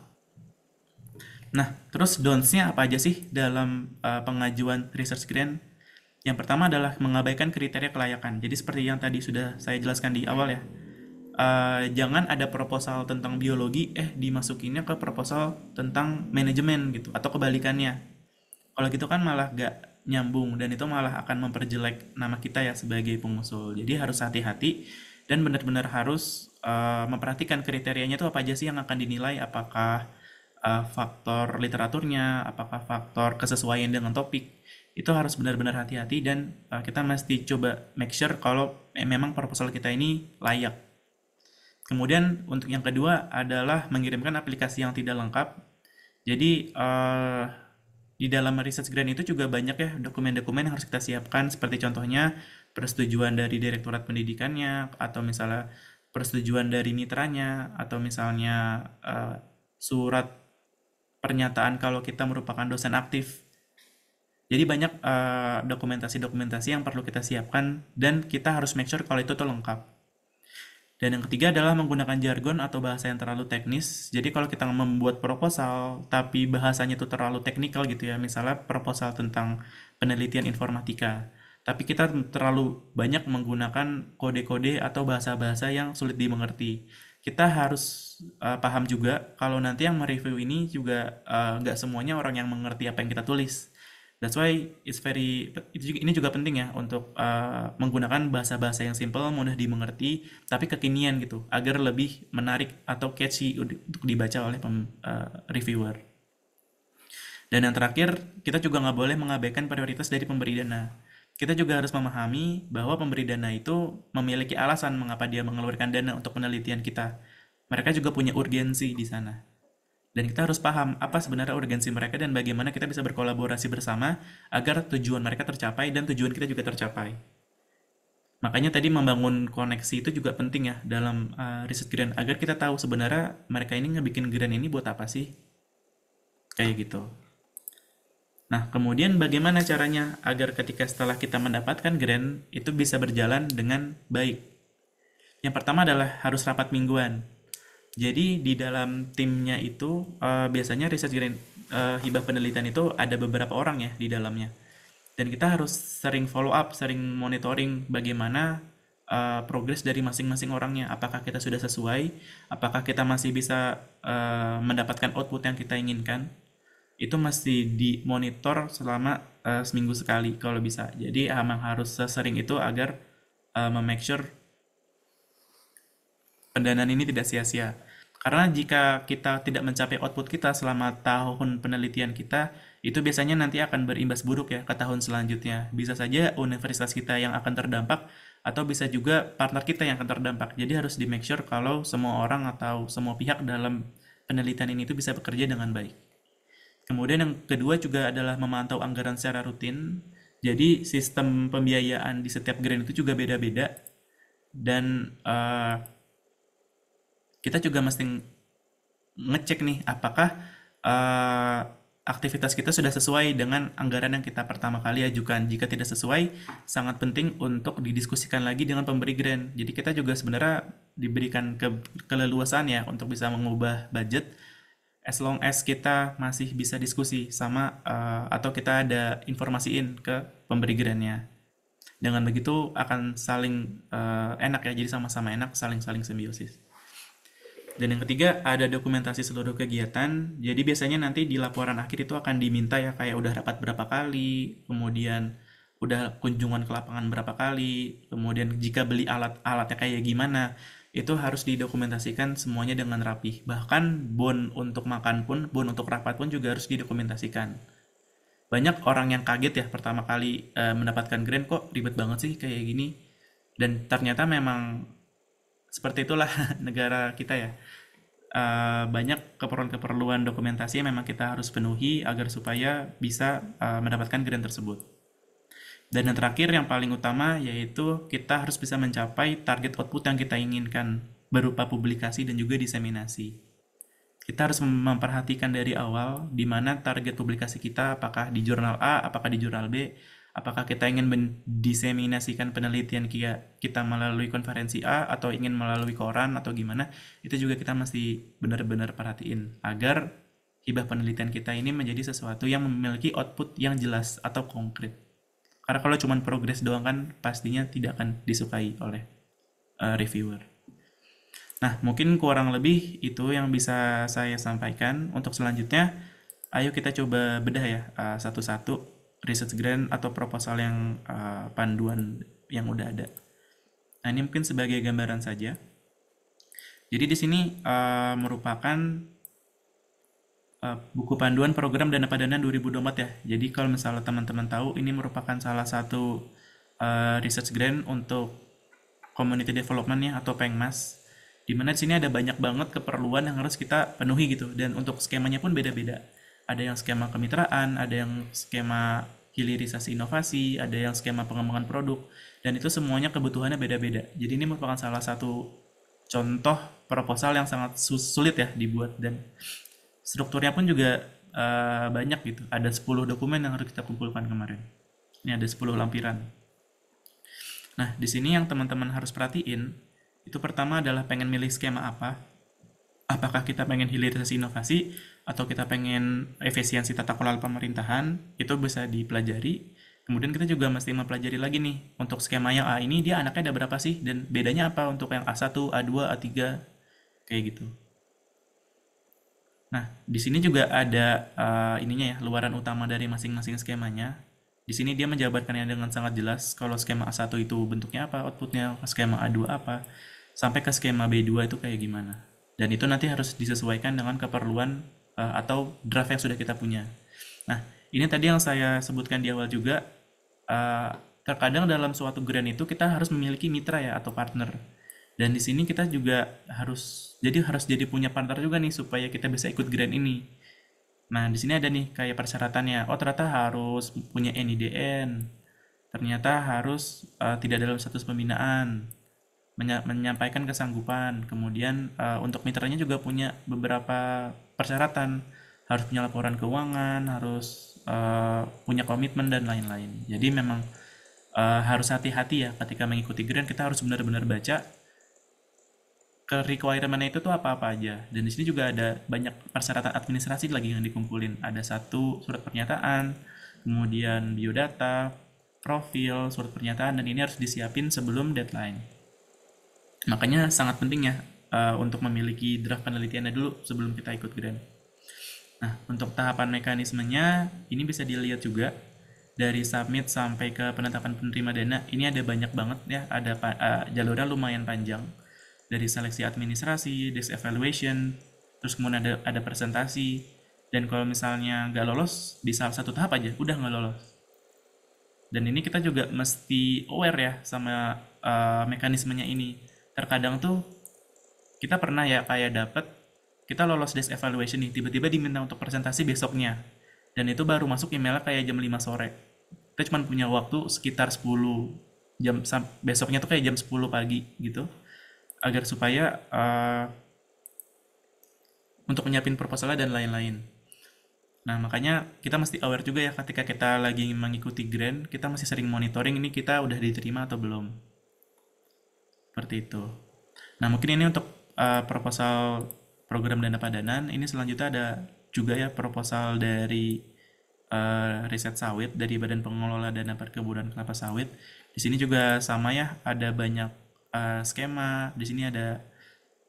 Nah, terus don'ts-nya apa aja sih dalam pengajuan research grant? Yang pertama adalah mengabaikan kriteria kelayakan. Jadi seperti yang tadi sudah saya jelaskan di awal ya. Jangan ada proposal tentang biologi, dimasukinnya ke proposal tentang manajemen gitu, atau kebalikannya. Kalau gitu kan malah gak nyambung dan itu malah akan memperjelek nama kita ya sebagai pengusul. Jadi harus hati-hati dan benar-benar harus memperhatikan kriterianya itu apa aja sih yang akan dinilai, apakah faktor literaturnya, apakah faktor kesesuaian dengan topik. Itu harus benar-benar hati-hati dan kita mesti coba make sure kalau memang proposal kita ini layak. Kemudian untuk yang kedua adalah mengirimkan aplikasi yang tidak lengkap. Jadi di dalam research grant itu juga banyak ya dokumen-dokumen yang harus kita siapkan, seperti contohnya persetujuan dari direktorat pendidikannya, atau misalnya persetujuan dari mitranya, atau misalnya surat pernyataan kalau kita merupakan dosen aktif. Jadi banyak dokumentasi-dokumentasi yang perlu kita siapkan dan kita harus make sure kalau itu tuh lengkap. Dan yang ketiga adalah menggunakan jargon atau bahasa yang terlalu teknis. Jadi kalau kita membuat proposal, tapi bahasanya itu terlalu teknikal gitu ya, misalnya proposal tentang penelitian informatika, tapi kita terlalu banyak menggunakan kode-kode atau bahasa-bahasa yang sulit dimengerti. Kita harus paham juga kalau nanti yang mereview ini juga nggak semuanya orang yang mengerti apa yang kita tulis. That's why ini juga penting ya untuk menggunakan bahasa-bahasa yang simple, mudah dimengerti, tapi kekinian gitu, agar lebih menarik atau catchy untuk dibaca oleh reviewer. Dan yang terakhir, kita juga nggak boleh mengabaikan prioritas dari pemberi dana. Kita juga harus memahami bahwa pemberi dana itu memiliki alasan mengapa dia mengeluarkan dana untuk penelitian kita. Mereka juga punya urgensi di sana. Dan kita harus paham apa sebenarnya urgensi mereka dan bagaimana kita bisa berkolaborasi bersama agar tujuan mereka tercapai dan tujuan kita juga tercapai. Makanya tadi membangun koneksi itu juga penting ya dalam riset grant agar kita tahu sebenarnya mereka ini ngebikin grant ini buat apa sih? Kayak gitu. Nah, kemudian bagaimana caranya agar ketika setelah kita mendapatkan grant itu bisa berjalan dengan baik? Yang pertama adalah harus rapat mingguan. Jadi di dalam timnya itu biasanya riset grant hibah penelitian itu ada beberapa orang ya di dalamnya. Dan kita harus sering follow up, sering monitoring bagaimana progres dari masing-masing orangnya. Apakah kita sudah sesuai? Apakah kita masih bisa mendapatkan output yang kita inginkan? Itu mesti dimonitor selama seminggu sekali kalau bisa. Jadi emang harus sesering itu agar make sure pendanaan ini tidak sia-sia. Karena jika kita tidak mencapai output kita selama tahun penelitian kita, itu biasanya nanti akan berimbas buruk ya ke tahun selanjutnya. Bisa saja universitas kita yang akan terdampak, atau bisa juga partner kita yang akan terdampak. Jadi harus di make sure kalau semua orang atau semua pihak dalam penelitian ini itu bisa bekerja dengan baik. Kemudian yang kedua juga adalah memantau anggaran secara rutin. Jadi sistem pembiayaan di setiap grant itu juga beda-beda. Dan kita juga mesti ngecek nih apakah eh, aktivitas kita sudah sesuai dengan anggaran yang kita pertama kali ajukan. Jika tidak sesuai, sangat penting untuk didiskusikan lagi dengan pemberi grant. Jadi kita juga sebenarnya diberikan keleluasaan ya untuk bisa mengubah budget as long as kita masih bisa diskusi sama atau kita ada informasiin ke pemberi grantnya. Dengan begitu akan saling enak ya, jadi sama-sama enak, saling-saling simbiosis. Dan yang ketiga ada dokumentasi seluruh kegiatan. Jadi biasanya nanti di laporan akhir itu akan diminta ya kayak udah rapat berapa kali, kemudian udah kunjungan ke lapangan berapa kali, kemudian jika beli alatnya kayak gimana, itu harus didokumentasikan semuanya dengan rapih. Bahkan bon untuk makan pun, bon untuk rapat pun juga harus didokumentasikan. Banyak orang yang kaget ya pertama kali mendapatkan grant kok ribet banget sih kayak gini. Dan ternyata memang seperti itulah negara kita ya. banyak keperluan-keperluan dokumentasi yang memang kita harus penuhi agar supaya bisa mendapatkan grant tersebut. Dan yang terakhir yang paling utama yaitu kita harus bisa mencapai target output yang kita inginkan berupa publikasi dan juga diseminasi. Kita harus memperhatikan dari awal di mana target publikasi kita, apakah di jurnal A, apakah di jurnal B, apakah kita ingin mendiseminasikan penelitian kita melalui konferensi A atau ingin melalui koran atau gimana, itu juga kita mesti benar-benar perhatiin agar hibah penelitian kita ini menjadi sesuatu yang memiliki output yang jelas atau konkret. Karena kalau cuma progres doang kan pastinya tidak akan disukai oleh reviewer. Nah, mungkin kurang lebih itu yang bisa saya sampaikan. Untuk selanjutnya, ayo kita coba bedah ya satu-satu research grant atau proposal yang panduan yang udah ada. Nah, ini mungkin sebagai gambaran saja. Jadi di sini merupakan buku panduan program dana padanaan 2024 ya. Jadi kalau misalnya teman-teman tahu, ini merupakan salah satu research grant untuk community development ya atau Pengmas. Dimana di sini ada banyak banget keperluan yang harus kita penuhi gitu, dan untuk skemanya pun beda-beda. Ada yang skema kemitraan, ada yang skema hilirisasi inovasi, ada yang skema pengembangan produk, dan itu semuanya kebutuhannya beda-beda. Jadi ini merupakan salah satu contoh proposal yang sangat sulit ya dibuat, dan strukturnya pun juga banyak gitu. Ada 10 dokumen yang harus kita kumpulkan kemarin. Ini ada 10 lampiran. Nah, di sini yang teman-teman harus perhatiin, itu pertama adalah pengen milih skema apa. Apakah kita pengen hilirisasi inovasi atau kita pengen efisiensi tata kelola pemerintahan, itu bisa dipelajari. Kemudian kita juga mesti mempelajari lagi nih, untuk skema yang A ini dia anaknya ada berapa sih, dan bedanya apa untuk yang A1, A2, A3, kayak gitu. Nah, di sini juga ada ininya ya, luaran utama dari masing-masing skemanya. Di sini dia menjabarkannya dengan sangat jelas kalau skema A1 itu bentuknya apa, outputnya, skema A2 apa, sampai ke skema B2 itu kayak gimana. Dan itu nanti harus disesuaikan dengan keperluan atau draft yang sudah kita punya. Nah, ini tadi yang saya sebutkan di awal juga, terkadang dalam suatu grant itu kita harus memiliki mitra ya atau partner. Dan di sini kita juga harus jadi punya partner juga nih supaya kita bisa ikut grant ini. Nah, di sini ada nih kayak persyaratannya. Oh, ternyata harus punya NIDN. Ternyata harus tidak dalam status pembinaan. Menyampaikan kesanggupan. Kemudian untuk mitranya juga punya beberapa persyaratan. Harus punya laporan keuangan, harus punya komitmen dan lain-lain. Jadi memang harus hati-hati ya ketika mengikuti grant, kita harus benar-benar baca ke requirement-nya itu tuh apa-apa aja. Dan di sini juga ada banyak persyaratan administrasi lagi yang dikumpulin. Ada satu surat pernyataan, kemudian biodata, profil, surat pernyataan, dan ini harus disiapin sebelum deadline. Makanya sangat penting ya untuk memiliki draft penelitiannya dulu sebelum kita ikut grant. Nah, untuk tahapan mekanismenya ini bisa dilihat juga dari submit sampai ke penetapan penerima dana. Ini ada banyak banget ya, ada jalurnya lumayan panjang. Dari seleksi administrasi, desk evaluation, terus kemudian ada presentasi, dan kalau misalnya nggak lolos di salah satu tahap aja udah nggak lolos. Dan ini kita juga mesti aware ya sama mekanismenya ini. Terkadang tuh kita pernah ya kayak dapet kita lolos desk evaluation nih, tiba-tiba diminta untuk presentasi besoknya, dan itu baru masuk emailnya kayak jam 5 sore. Kita cuma punya waktu sekitar 10 jam, besoknya tuh kayak jam 10 pagi gitu, agar supaya untuk menyiapin proposalnya dan lain-lain. Nah, makanya kita mesti aware juga ya ketika kita lagi mengikuti grant, kita masih sering monitoring ini kita udah diterima atau belum. Seperti itu. Nah, mungkin ini untuk proposal program dana padanan. Ini selanjutnya ada juga ya proposal dari riset sawit dari Badan Pengelola Dana Perkebunan Kelapa Sawit. Di sini juga sama ya, ada banyak skema. Di sini ada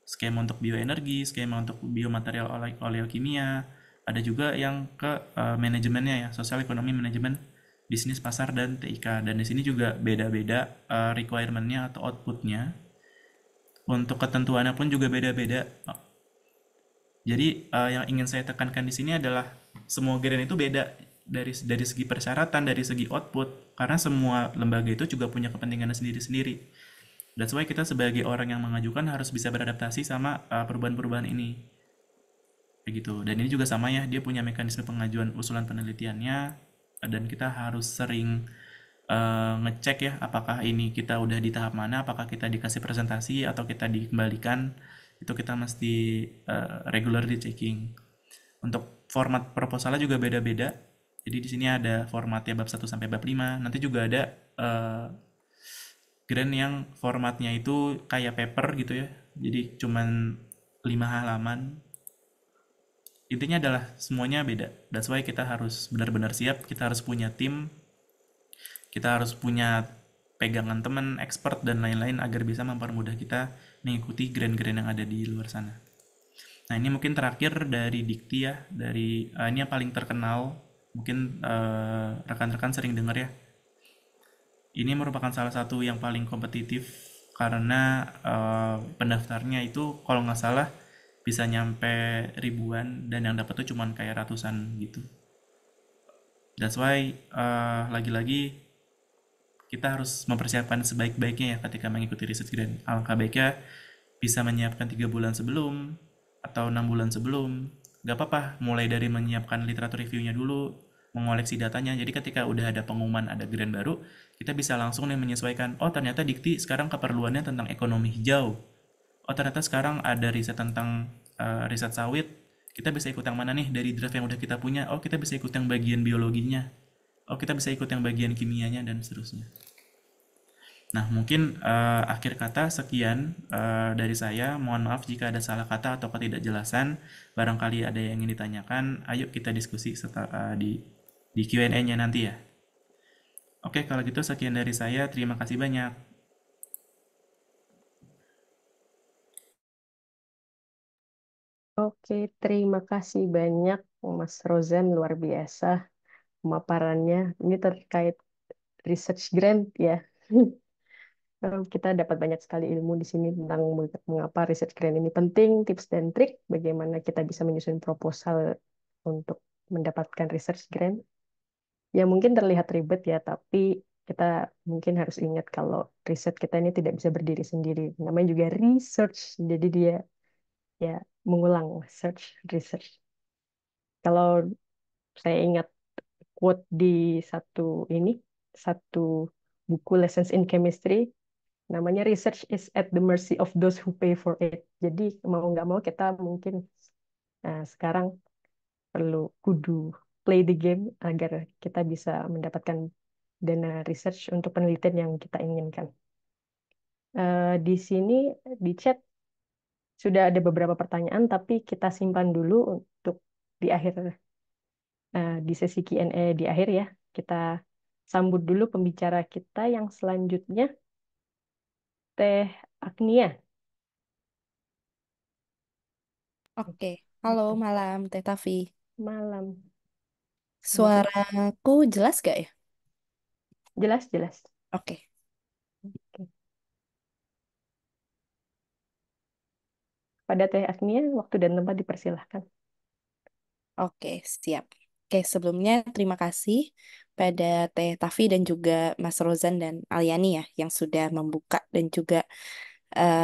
skema untuk bioenergi, skema untuk biomaterial oleokimia, ada juga yang ke manajemennya ya, sosial ekonomi manajemen, bisnis pasar dan TIK. Dan di sini juga beda-beda requirement-nya atau output-nya. Untuk ketentuannya pun juga beda-beda. Jadi yang ingin saya tekankan di sini adalah semua grant itu beda dari segi persyaratan, dari segi output, karena semua lembaga itu juga punya kepentingannya sendiri-sendiri. That's why kita sebagai orang yang mengajukan harus bisa beradaptasi sama perubahan-perubahan ini. kayak gitu. Dan ini juga sama ya, dia punya mekanisme pengajuan usulan penelitiannya, dan kita harus sering ngecek ya apakah ini kita udah di tahap mana, apakah kita dikasih presentasi atau kita dikembalikan. Itu kita mesti regular di checking. Untuk format proposalnya juga beda-beda. Jadi di sini ada formatnya bab 1 sampai bab 5. Nanti juga ada grant yang formatnya itu kayak paper gitu ya. Jadi cuman 5 halaman. Intinya adalah semuanya beda. That's why kita harus benar-benar siap, kita harus punya tim, kita harus punya pegangan teman, expert dan lain-lain agar bisa mempermudah kita mengikuti grant-grant yang ada di luar sana. Nah, ini mungkin terakhir dari Dikti ya, dari ini yang paling terkenal, mungkin rekan-rekan sering dengar ya. Ini merupakan salah satu yang paling kompetitif karena pendaftarnya itu kalau nggak salah bisa nyampe ribuan dan yang dapat tuh cuman kayak ratusan gitu. That's why lagi-lagi kita harus mempersiapkan sebaik-baiknya ya ketika mengikuti research grant. Alangkah baiknya bisa menyiapkan 3 bulan sebelum atau 6 bulan sebelum. Gak apa-apa, mulai dari menyiapkan literatur reviewnya dulu, mengoleksi datanya. Jadi ketika udah ada pengumuman ada grant baru, kita bisa langsung nih menyesuaikan. Oh ternyata Dikti sekarang keperluannya tentang ekonomi hijau. Oh ternyata sekarang ada riset tentang riset sawit. Kita bisa ikut yang mana nih dari draft yang udah kita punya? Oh kita bisa ikut yang bagian biologinya. Oh kita bisa ikut yang bagian kimianya dan seterusnya. Nah, mungkin akhir kata sekian dari saya. Mohon maaf jika ada salah kata atau ketidakjelasan. Barangkali ada yang ingin ditanyakan. Ayo kita diskusi setelah, di Q&A-nya nanti ya. Oke, kalau gitu sekian dari saya. Terima kasih banyak. Oke, terima kasih banyak Mas Rozan, luar biasa pemaparannya. Ini terkait research grant ya. Kita dapat banyak sekali ilmu di sini tentang mengapa research grant ini penting, tips dan trik, bagaimana kita bisa menyusun proposal untuk mendapatkan research grant. Ya mungkin terlihat ribet ya, tapi kita mungkin harus ingat kalau riset kita ini tidak bisa berdiri sendiri. Namanya juga research, jadi dia ya mengulang search research. Kalau saya ingat quote di satu ini, satu buku Lessons in Chemistry, namanya research is at the mercy of those who pay for it. Jadi mau nggak mau kita mungkin sekarang perlu kudu play the game agar kita bisa mendapatkan dana research untuk penelitian yang kita inginkan. Di sini di chat sudah ada beberapa pertanyaan, tapi kita simpan dulu untuk di akhir di sesi Q&A di akhir ya. Kita sambut dulu pembicara kita yang selanjutnya, Teh Agnia. Oke, halo malam Teh Tavi. Malam. Boleh. Suaraku jelas gak ya? Jelas, jelas. Oke, Oke. Pada Teh Agnia, waktu dan tempat dipersilahkan. oke, siap. Oke, sebelumnya terima kasih pada Teh Tavi dan juga Mas Rozan dan Aliani ya yang sudah membuka dan juga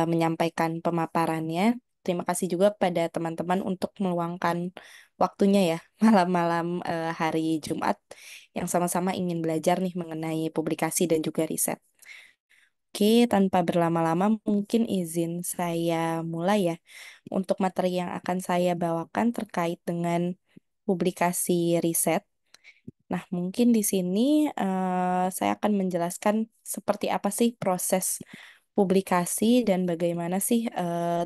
menyampaikan pemaparannya. Terima kasih juga pada teman-teman untuk meluangkan waktunya ya malam-malam hari Jumat yang sama-sama ingin belajar nih mengenai publikasi dan juga riset. Oke, tanpa berlama-lama mungkin izin saya mulai ya. Untuk materi yang akan saya bawakan terkait dengan publikasi riset. Nah, mungkin di sini saya akan menjelaskan seperti apa sih proses publikasi dan bagaimana sih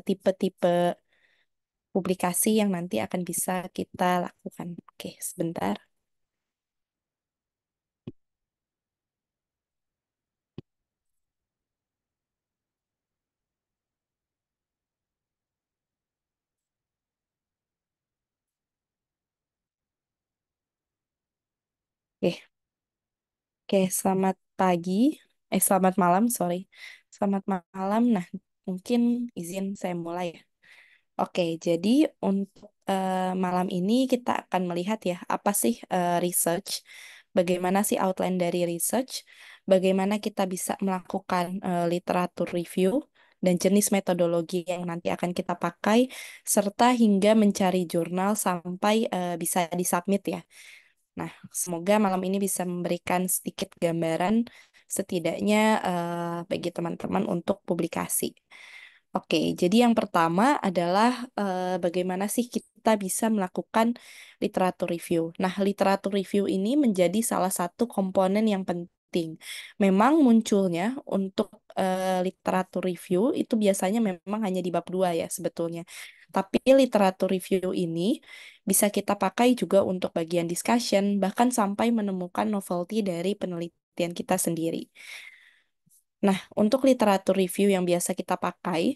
tipe-tipe publikasi yang nanti akan bisa kita lakukan. Oke, sebentar. Oke, oke, selamat pagi. Selamat malam, sorry. Selamat malam. Nah, mungkin izin saya mulai ya. Oke, jadi untuk malam ini kita akan melihat ya, apa sih research, bagaimana sih outline dari research, bagaimana kita bisa melakukan literatur review, dan jenis metodologi yang nanti akan kita pakai, serta hingga mencari jurnal sampai bisa disubmit ya. Nah, semoga malam ini bisa memberikan sedikit gambaran setidaknya bagi teman-teman untuk publikasi. Oke, jadi yang pertama adalah bagaimana sih kita bisa melakukan literatur review. Nah, literatur review ini menjadi salah satu komponen yang penting. Memang munculnya untuk literatur review itu biasanya memang hanya di bab 2 ya sebetulnya. Tapi literatur review ini bisa kita pakai juga untuk bagian discussion, bahkan sampai menemukan novelty dari penelitian kita sendiri. Nah, untuk literatur review yang biasa kita pakai,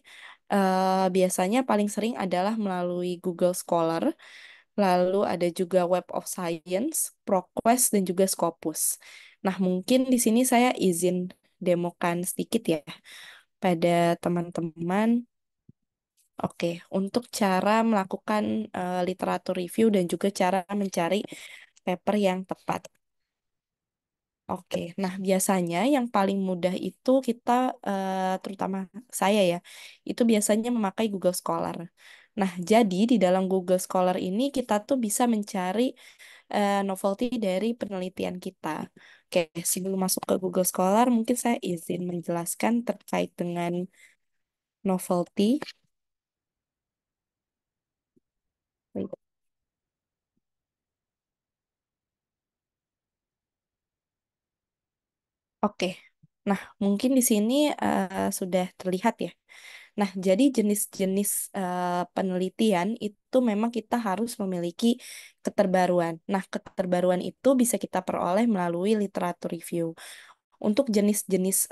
biasanya paling sering adalah melalui Google Scholar, lalu ada juga Web of Science, ProQuest, dan juga Scopus. Nah, mungkin di sini saya izin demokan sedikit ya pada teman-teman. Oke, untuk cara melakukan literatur review dan juga cara mencari paper yang tepat. Oke, nah biasanya yang paling mudah itu kita, terutama saya ya, itu biasanya memakai Google Scholar. Nah, jadi di dalam Google Scholar ini kita tuh bisa mencari novelty dari penelitian kita. Oke, sebelum masuk ke Google Scholar, mungkin saya izin menjelaskan terkait dengan novelty. Oke, nah mungkin di sini sudah terlihat ya. Nah, jadi jenis-jenis penelitian itu memang kita harus memiliki keterbaruan. Nah, keterbaruan itu bisa kita peroleh melalui literatur review. Untuk jenis-jenis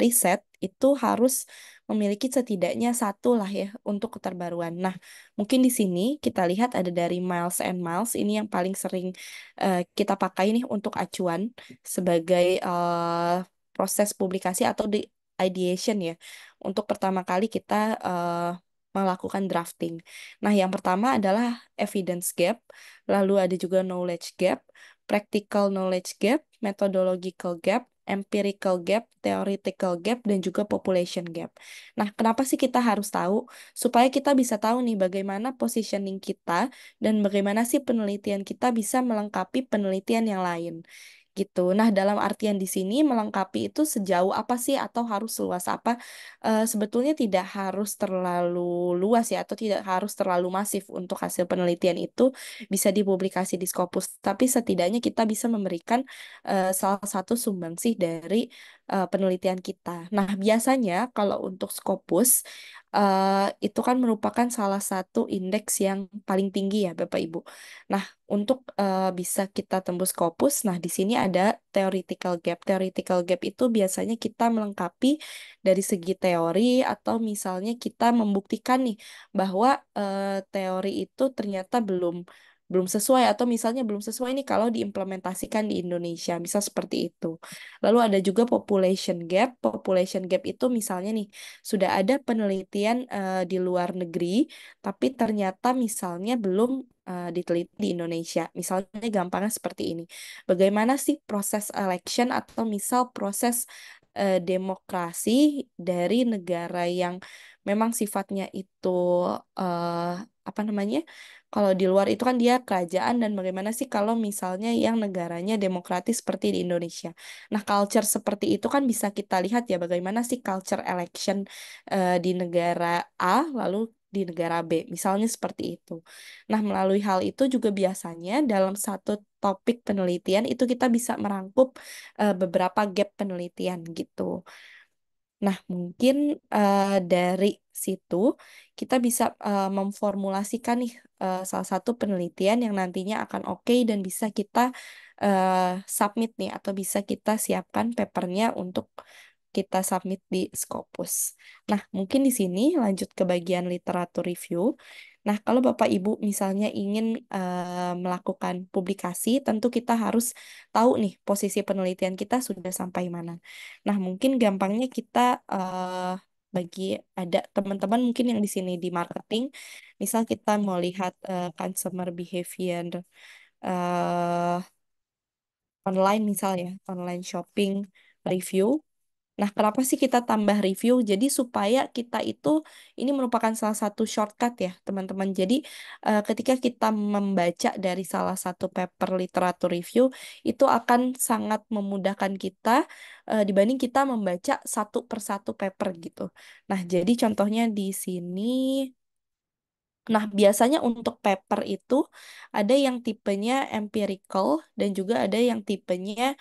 riset itu harus memiliki setidaknya satu lah ya untuk keterbaruan. Nah, mungkin di sini kita lihat ada dari Miles and Miles, ini yang paling sering kita pakai nih untuk acuan sebagai proses publikasi atau di ideation ya. Untuk pertama kali kita melakukan drafting. Nah, yang pertama adalah evidence gap, lalu ada juga knowledge gap, practical knowledge gap, methodological gap, empirical gap, theoretical gap, dan juga population gap. Nah, kenapa sih kita harus tahu? Supaya kita bisa tahu nih bagaimana positioning kita dan bagaimana sih penelitian kita bisa melengkapi penelitian yang lain gitu. Nah, dalam artian di sini melengkapi itu sejauh apa sih atau harus luas apa? Sebetulnya tidak harus terlalu luas ya atau tidak harus terlalu masif untuk hasil penelitian itu bisa dipublikasi di Scopus, tapi setidaknya kita bisa memberikan salah satu sumbangsih dari penelitian kita. Nah, biasanya kalau untuk Scopus itu kan merupakan salah satu indeks yang paling tinggi ya, Bapak Ibu. Nah, untuk bisa kita tembus Scopus, nah di sini ada theoretical gap. Theoretical gap itu biasanya kita melengkapi dari segi teori atau misalnya kita membuktikan nih bahwa teori itu ternyata belum sesuai atau misalnya belum sesuai nih kalau diimplementasikan di Indonesia, misal seperti itu. Lalu ada juga population gap. Population gap itu misalnya nih sudah ada penelitian di luar negeri, tapi ternyata misalnya belum diteliti di Indonesia. Misalnya gampangnya seperti ini. Bagaimana sih proses election atau misal proses demokrasi dari negara yang memang sifatnya itu eh, apa namanya? Kalau di luar itu kan dia kerajaan dan bagaimana sih kalau misalnya yang negaranya demokratis seperti di Indonesia. Nah, culture seperti itu kan bisa kita lihat ya bagaimana sih culture election di negara A lalu di negara B. Misalnya seperti itu. Nah, melalui hal itu juga biasanya dalam satu topik penelitian itu kita bisa merangkup beberapa gap penelitian gitu. Nah, mungkin dari situ kita bisa memformulasikan nih salah satu penelitian yang nantinya akan oke dan bisa kita submit nih atau bisa kita siapkan papernya untuk kita submit di Scopus. Nah, mungkin di sini lanjut ke bagian literatur review. Nah, kalau Bapak Ibu misalnya ingin melakukan publikasi, tentu kita harus tahu nih posisi penelitian kita sudah sampai mana. Nah, mungkin gampangnya kita bagi ada teman-teman mungkin yang di sini di marketing, misal kita mau lihat consumer behavior eh online misal ya, online shopping review. Nah, kenapa sih kita tambah review? Jadi supaya kita itu ini merupakan salah satu shortcut ya, teman-teman. Jadi ketika kita membaca dari salah satu paper literatur review, itu akan sangat memudahkan kita dibanding kita membaca satu persatu paper gitu. Nah, jadi contohnya di sini. Nah, biasanya untuk paper itu ada yang tipenya empirical dan juga ada yang tipenya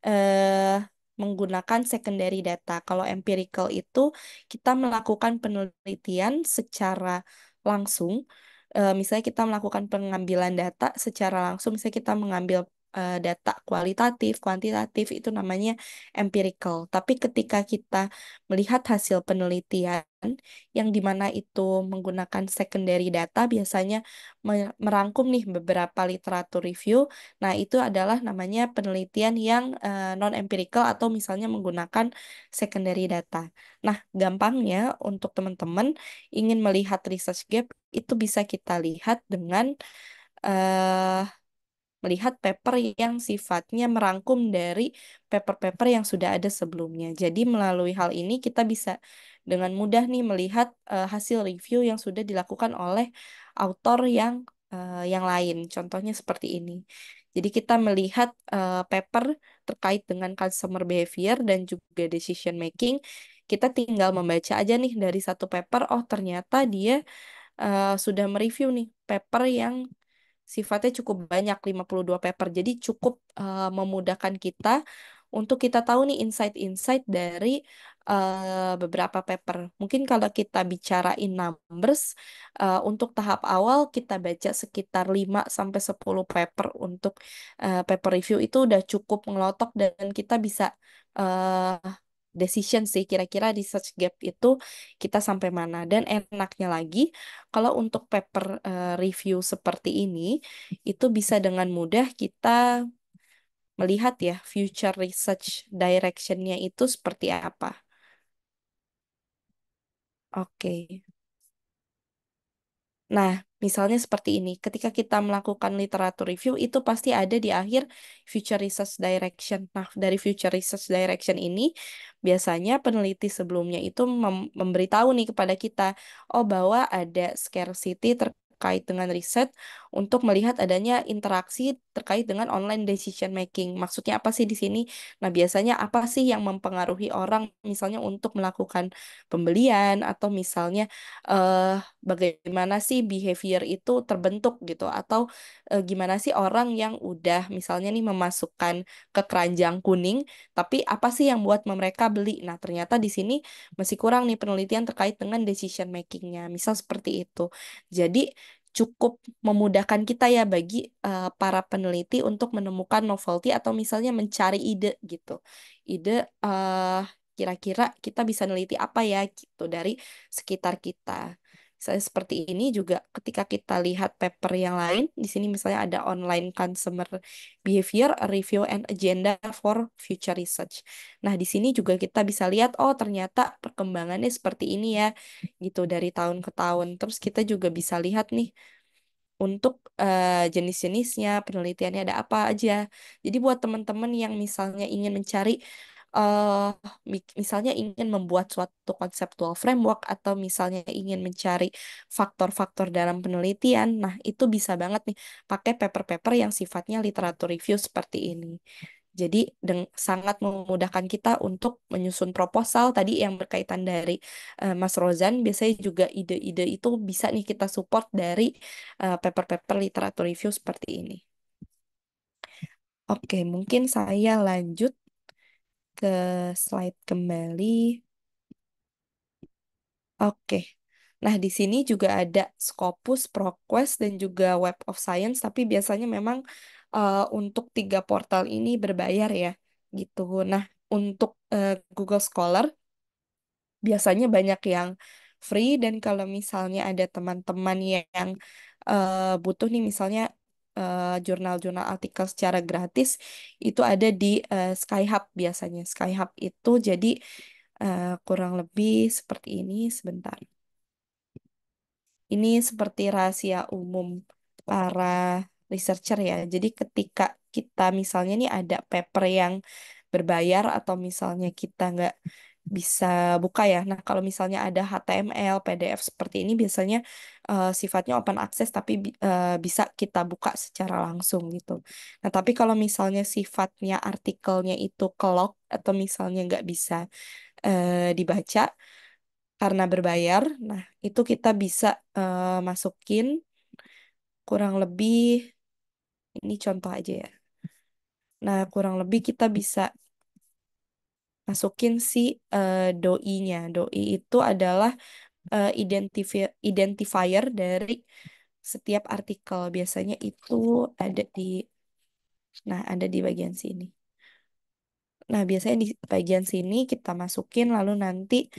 eh, menggunakan secondary data. Kalau empirical itu kita melakukan penelitian secara langsung. Misalnya kita melakukan pengambilan data secara langsung, misalnya kita mengambil data kualitatif, kuantitatif, itu namanya empirical. Tapi ketika kita melihat hasil penelitian yang dimana itu menggunakan secondary data biasanya merangkum nih beberapa literatur review. Nah, itu adalah namanya penelitian yang non-empirical atau misalnya menggunakan secondary data. Nah, gampangnya untuk teman-teman ingin melihat research gap itu bisa kita lihat dengan eh, melihat paper yang sifatnya merangkum dari paper-paper yang sudah ada sebelumnya. Jadi melalui hal ini kita bisa dengan mudah nih melihat hasil review yang sudah dilakukan oleh autor yang lain. Contohnya seperti ini. Jadi kita melihat paper terkait dengan customer behavior dan juga decision making. Kita tinggal membaca aja nih dari satu paper, oh ternyata dia sudah mereview nih paper yang sifatnya cukup banyak 52 paper. Jadi cukup memudahkan kita untuk kita tahu nih insight-insight dari beberapa paper. Mungkin kalau kita bicarain numbers untuk tahap awal kita baca sekitar 5 sampai 10 paper untuk paper review itu udah cukup ngelotok dan kita bisa eh, decision sih kira-kira research gap itu kita sampai mana. Dan enaknya lagi kalau untuk paper review seperti ini itu bisa dengan mudah kita melihat ya future research direction-nya itu seperti apa. Oke. Nah, misalnya seperti ini, ketika kita melakukan literatur review, itu pasti ada di akhir future research direction. Nah, dari future research direction ini, biasanya peneliti sebelumnya itu memberitahu nih kepada kita, oh bahwa ada scarcity terkait dengan riset untuk melihat adanya interaksi terkait dengan online decision making. Maksudnya apa sih di sini? Nah, biasanya apa sih yang mempengaruhi orang, misalnya untuk melakukan pembelian atau misalnya eh bagaimana sih behavior itu terbentuk gitu atau gimana sih orang yang udah misalnya nih memasukkan ke keranjang kuning tapi apa sih yang buat mereka beli. Nah, ternyata di sini masih kurang nih penelitian terkait dengan decision makingnya, misal seperti itu. Jadi cukup memudahkan kita ya bagi para peneliti untuk menemukan novelty atau misalnya mencari ide gitu. Ide kira-kira kita bisa neliti apa ya gitu dari sekitar kita. Misalnya seperti ini juga ketika kita lihat paper yang lain, di sini misalnya ada online consumer behavior, review and agenda for future research. Nah, di sini juga kita bisa lihat, oh ternyata perkembangannya seperti ini ya, gitu dari tahun ke tahun. Terus kita juga bisa lihat nih untuk jenis-jenisnya, penelitiannya ada apa aja. Jadi buat teman-teman yang misalnya ingin mencari, eh misalnya ingin membuat suatu conceptual framework atau misalnya ingin mencari faktor-faktor dalam penelitian, nah itu bisa banget nih pakai paper-paper yang sifatnya literatur review seperti ini. Jadi sangat memudahkan kita untuk menyusun proposal tadi yang berkaitan dari Mas Rozan. Biasanya juga ide-ide itu bisa nih kita support dari paper-paper literatur review seperti ini. Oke, mungkin saya lanjut ke slide kembali. Oke. Nah, di sini juga ada Scopus, ProQuest, dan juga Web of Science, tapi biasanya memang untuk tiga portal ini berbayar ya, gitu. Nah, untuk Google Scholar biasanya banyak yang free, dan kalau misalnya ada teman-teman yang butuh nih misalnya jurnal-jurnal artikel secara gratis, itu ada di Skyhub biasanya. Skyhub itu jadi kurang lebih seperti ini, sebentar. Ini seperti rahasia umum para researcher ya. Jadi ketika kita misalnya nih ada paper yang berbayar atau misalnya kita nggak bisa buka ya. Nah, kalau misalnya ada HTML, PDF seperti ini biasanya sifatnya open access tapi bisa kita buka secara langsung gitu. Nah, tapi kalau misalnya sifatnya artikelnya itu kelok atau misalnya nggak bisa dibaca karena berbayar, nah itu kita bisa masukin kurang lebih, ini contoh aja ya. Nah, kurang lebih kita bisa masukin si doi-nya. Doi itu adalah identifier dari setiap artikel. Biasanya itu ada di, nah ada di bagian sini. Nah, biasanya di bagian sini kita masukin lalu nanti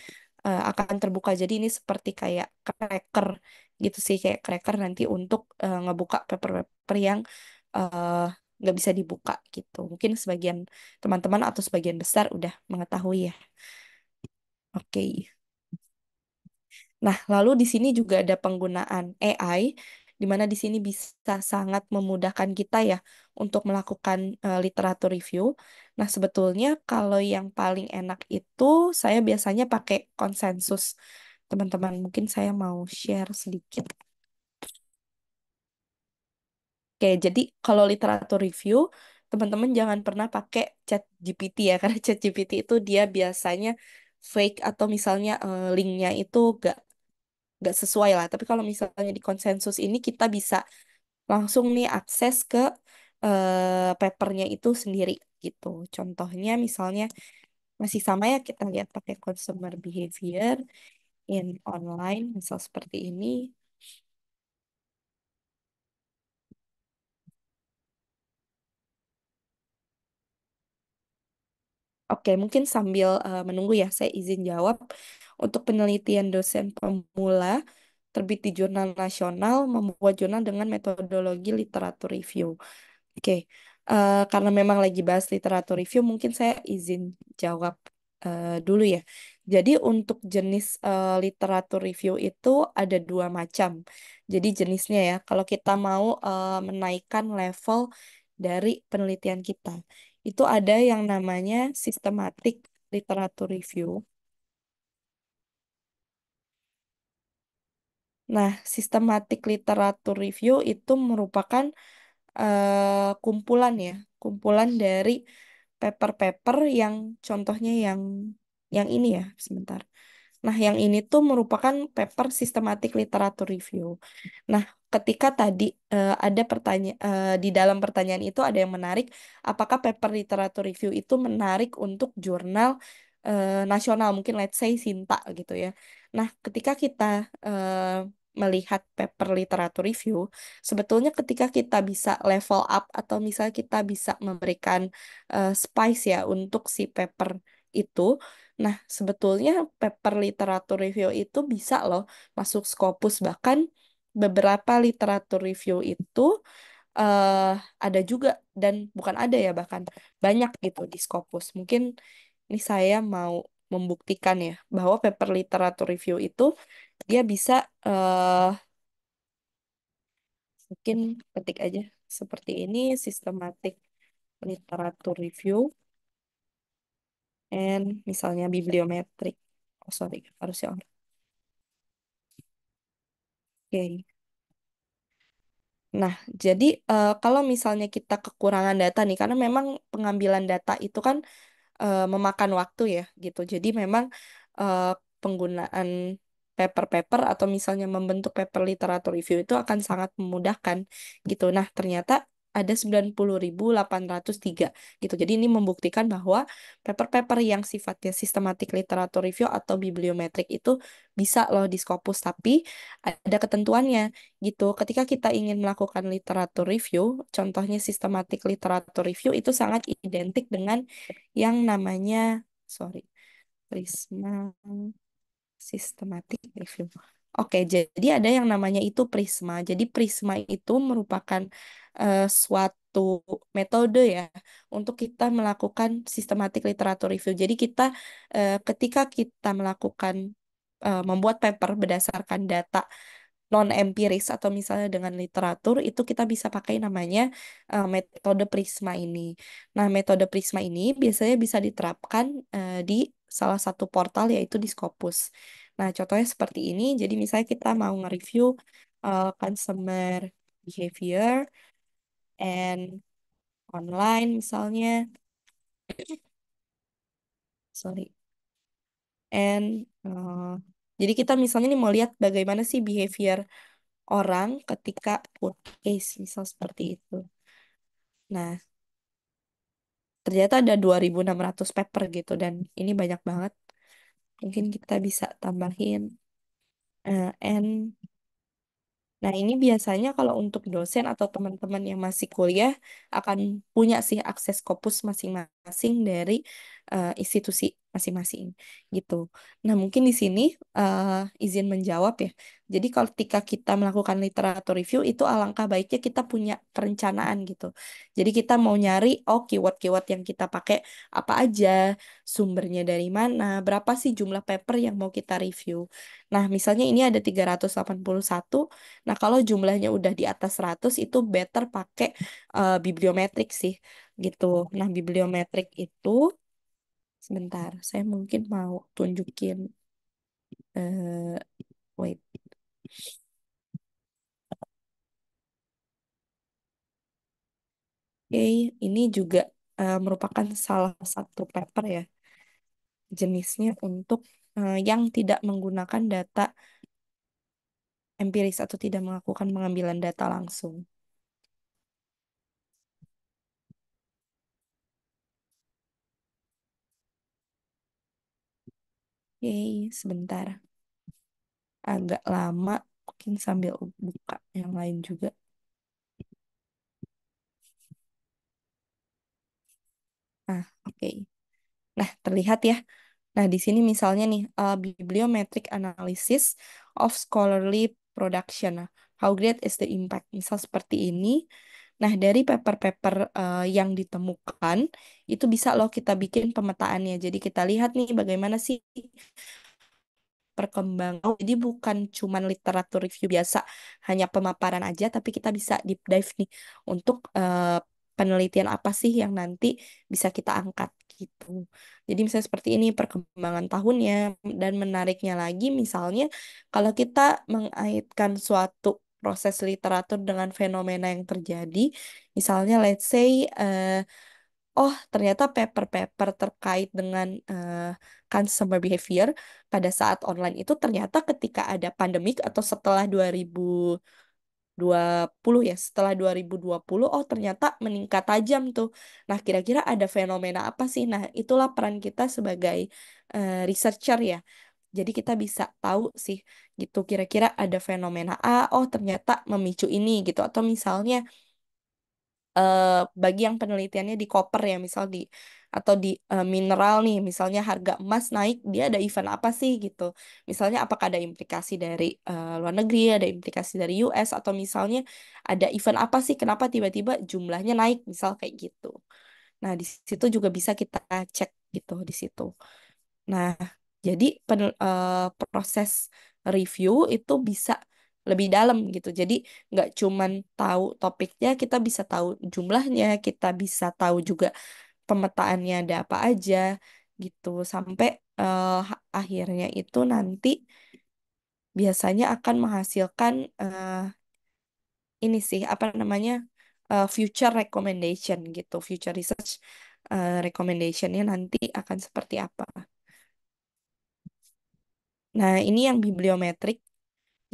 akan terbuka. Jadi ini seperti kayak cracker gitu sih, kayak cracker nanti untuk ngebuka paper-paper yang eh, nggak bisa dibuka gitu. Mungkin sebagian teman-teman atau sebagian besar udah mengetahui ya. Oke. Nah, lalu di sini juga ada penggunaan AI, di mana di sini bisa sangat memudahkan kita ya untuk melakukan literatur review. Nah, sebetulnya kalau yang paling enak itu saya biasanya pakai konsensus. Teman-teman, mungkin saya mau share sedikit. Oke, jadi kalau literatur review, teman-teman jangan pernah pakai chat GPT ya, karena chat GPT itu dia biasanya fake atau misalnya linknya itu nggak sesuai lah. Tapi kalau misalnya di konsensus ini kita bisa langsung nih akses ke papernya itu sendiri gitu. Contohnya misalnya masih sama ya kita lihat pakai consumer behavior in online, misal seperti ini. Oke, mungkin sambil menunggu ya, saya izin jawab. Untuk penelitian dosen pemula, terbit di jurnal nasional, membuat jurnal dengan metodologi literatur review. Oke, karena memang lagi bahas literatur review, mungkin saya izin jawab dulu ya. Jadi untuk jenis literatur review itu ada dua macam. Jadi jenisnya ya, kalau kita mau menaikkan level dari penelitian kita, itu ada yang namanya systematic literatur review. Nah, systematic literatur review itu merupakan kumpulan ya, kumpulan dari paper-paper yang contohnya yang ini ya, sebentar. Nah, yang ini tuh merupakan paper systematic literature review. Nah, ketika tadi ada pertanyaan di dalam pertanyaan itu ada yang menarik, apakah paper literature review itu menarik untuk jurnal nasional, mungkin let's say Sinta gitu ya. Nah, ketika kita melihat paper literature review, sebetulnya ketika kita bisa level up atau misalnya kita bisa memberikan spice ya untuk si paper itu. Nah, sebetulnya paper literatur review itu bisa loh masuk Scopus. Bahkan beberapa literatur review itu eh ada juga dan bukan ada ya bahkan banyak gitu di Scopus. Mungkin ini saya mau membuktikan ya bahwa paper literatur review itu dia bisa mungkin ketik aja seperti ini systematic literatur review and misalnya bibliometrik. Oh sorry, harusnya oke. Nah, jadi kalau misalnya kita kekurangan data nih, karena memang pengambilan data itu kan memakan waktu ya, gitu. Jadi memang eh, penggunaan paper-paper atau misalnya membentuk paper literatur review itu akan sangat memudahkan, gitu. Nah, ternyata ada 90.803 gitu. Jadi ini membuktikan bahwa paper-paper yang sifatnya sistematik literatur review atau bibliometrik itu bisa loh di Scopus, tapi ada ketentuannya gitu. Ketika kita ingin melakukan literatur review, contohnya sistematik literatur review itu sangat identik dengan yang namanya, sorry, Prisma Systematic Review. Oke, jadi ada yang namanya itu Prisma. Jadi Prisma itu merupakan suatu metode ya untuk kita melakukan sistematik literatur review. Jadi kita ketika kita melakukan membuat paper berdasarkan data non empiris atau misalnya dengan literatur itu kita bisa pakai namanya metode Prisma ini. Nah, metode Prisma ini biasanya bisa diterapkan di salah satu portal yaitu di Scopus. Nah, contohnya seperti ini. Jadi misalnya kita mau nge-review consumer behavior and online misalnya, sorry, and jadi kita misalnya nih mau lihat bagaimana sih behavior orang ketika purchase, misal seperti itu. Nah, ternyata ada 2.600 paper gitu dan ini banyak banget. Mungkin kita bisa tambahin N. Nah, ini biasanya kalau untuk dosen atau teman-teman yang masih kuliah akan punya sih akses Scopus masing-masing dari institusi masing-masing gitu. Nah, mungkin di sini izin menjawab ya. Jadi kalau ketika kita melakukan literatur review itu alangkah baiknya kita punya perencanaan gitu. Jadi kita mau nyari keyword-keyword yang kita pakai apa aja, sumbernya dari mana, berapa sih jumlah paper yang mau kita review. Nah, misalnya ini ada 381. Nah, kalau jumlahnya udah di atas 100 itu better pakai bibliometrik sih gitu. Nah, bibliometrik itu sebentar, saya mungkin mau tunjukin wait. Oke, ini juga merupakan salah satu paper ya jenisnya untuk yang tidak menggunakan data empiris atau tidak melakukan pengambilan data langsung. Oke, sebentar. Agak lama, mungkin sambil buka yang lain juga. Ah, oke. Nah, terlihat ya. Nah, di sini misalnya nih, bibliometric analysis of scholarly production. Nah, how great is the impact? Misal seperti ini. Nah, dari paper-paper yang ditemukan, itu bisa loh kita bikin pemetaannya. Jadi kita lihat nih bagaimana sih perkembangan. Jadi bukan cuman literatur review biasa, hanya pemaparan aja, tapi kita bisa deep dive nih untuk penelitian apa sih yang nanti bisa kita angkat gitu. Jadi misalnya seperti ini perkembangan tahunnya dan menariknya lagi misalnya kalau kita mengaitkan suatu proses literatur dengan fenomena yang terjadi, misalnya let's say oh, ternyata paper-paper terkait dengan consumer behavior pada saat online itu ternyata ketika ada pandemik atau setelah 2020 ya, setelah 2020, oh ternyata meningkat tajam tuh. Nah, kira-kira ada fenomena apa sih? Nah, itulah peran kita sebagai researcher ya. Jadi kita bisa tahu sih gitu kira-kira ada fenomena A, oh ternyata memicu ini gitu. Atau misalnya eh, bagi yang penelitiannya di koper ya misal di atau di mineral nih misalnya harga emas naik dia ada event apa sih gitu misalnya apakah ada implikasi dari luar negeri ada implikasi dari US atau misalnya ada event apa sih kenapa tiba-tiba jumlahnya naik misal kayak gitu nah di situ juga bisa kita cek gitu di situ. Nah, jadi proses review itu bisa lebih dalam gitu. Jadi nggak cuman tahu topiknya, kita bisa tahu jumlahnya, kita bisa tahu juga pemetaannya ada apa aja gitu. Sampai akhirnya itu nanti biasanya akan menghasilkan ini sih apa namanya future recommendation gitu, future research recommendationnya nanti akan seperti apa. Nah, ini yang bibliometrik.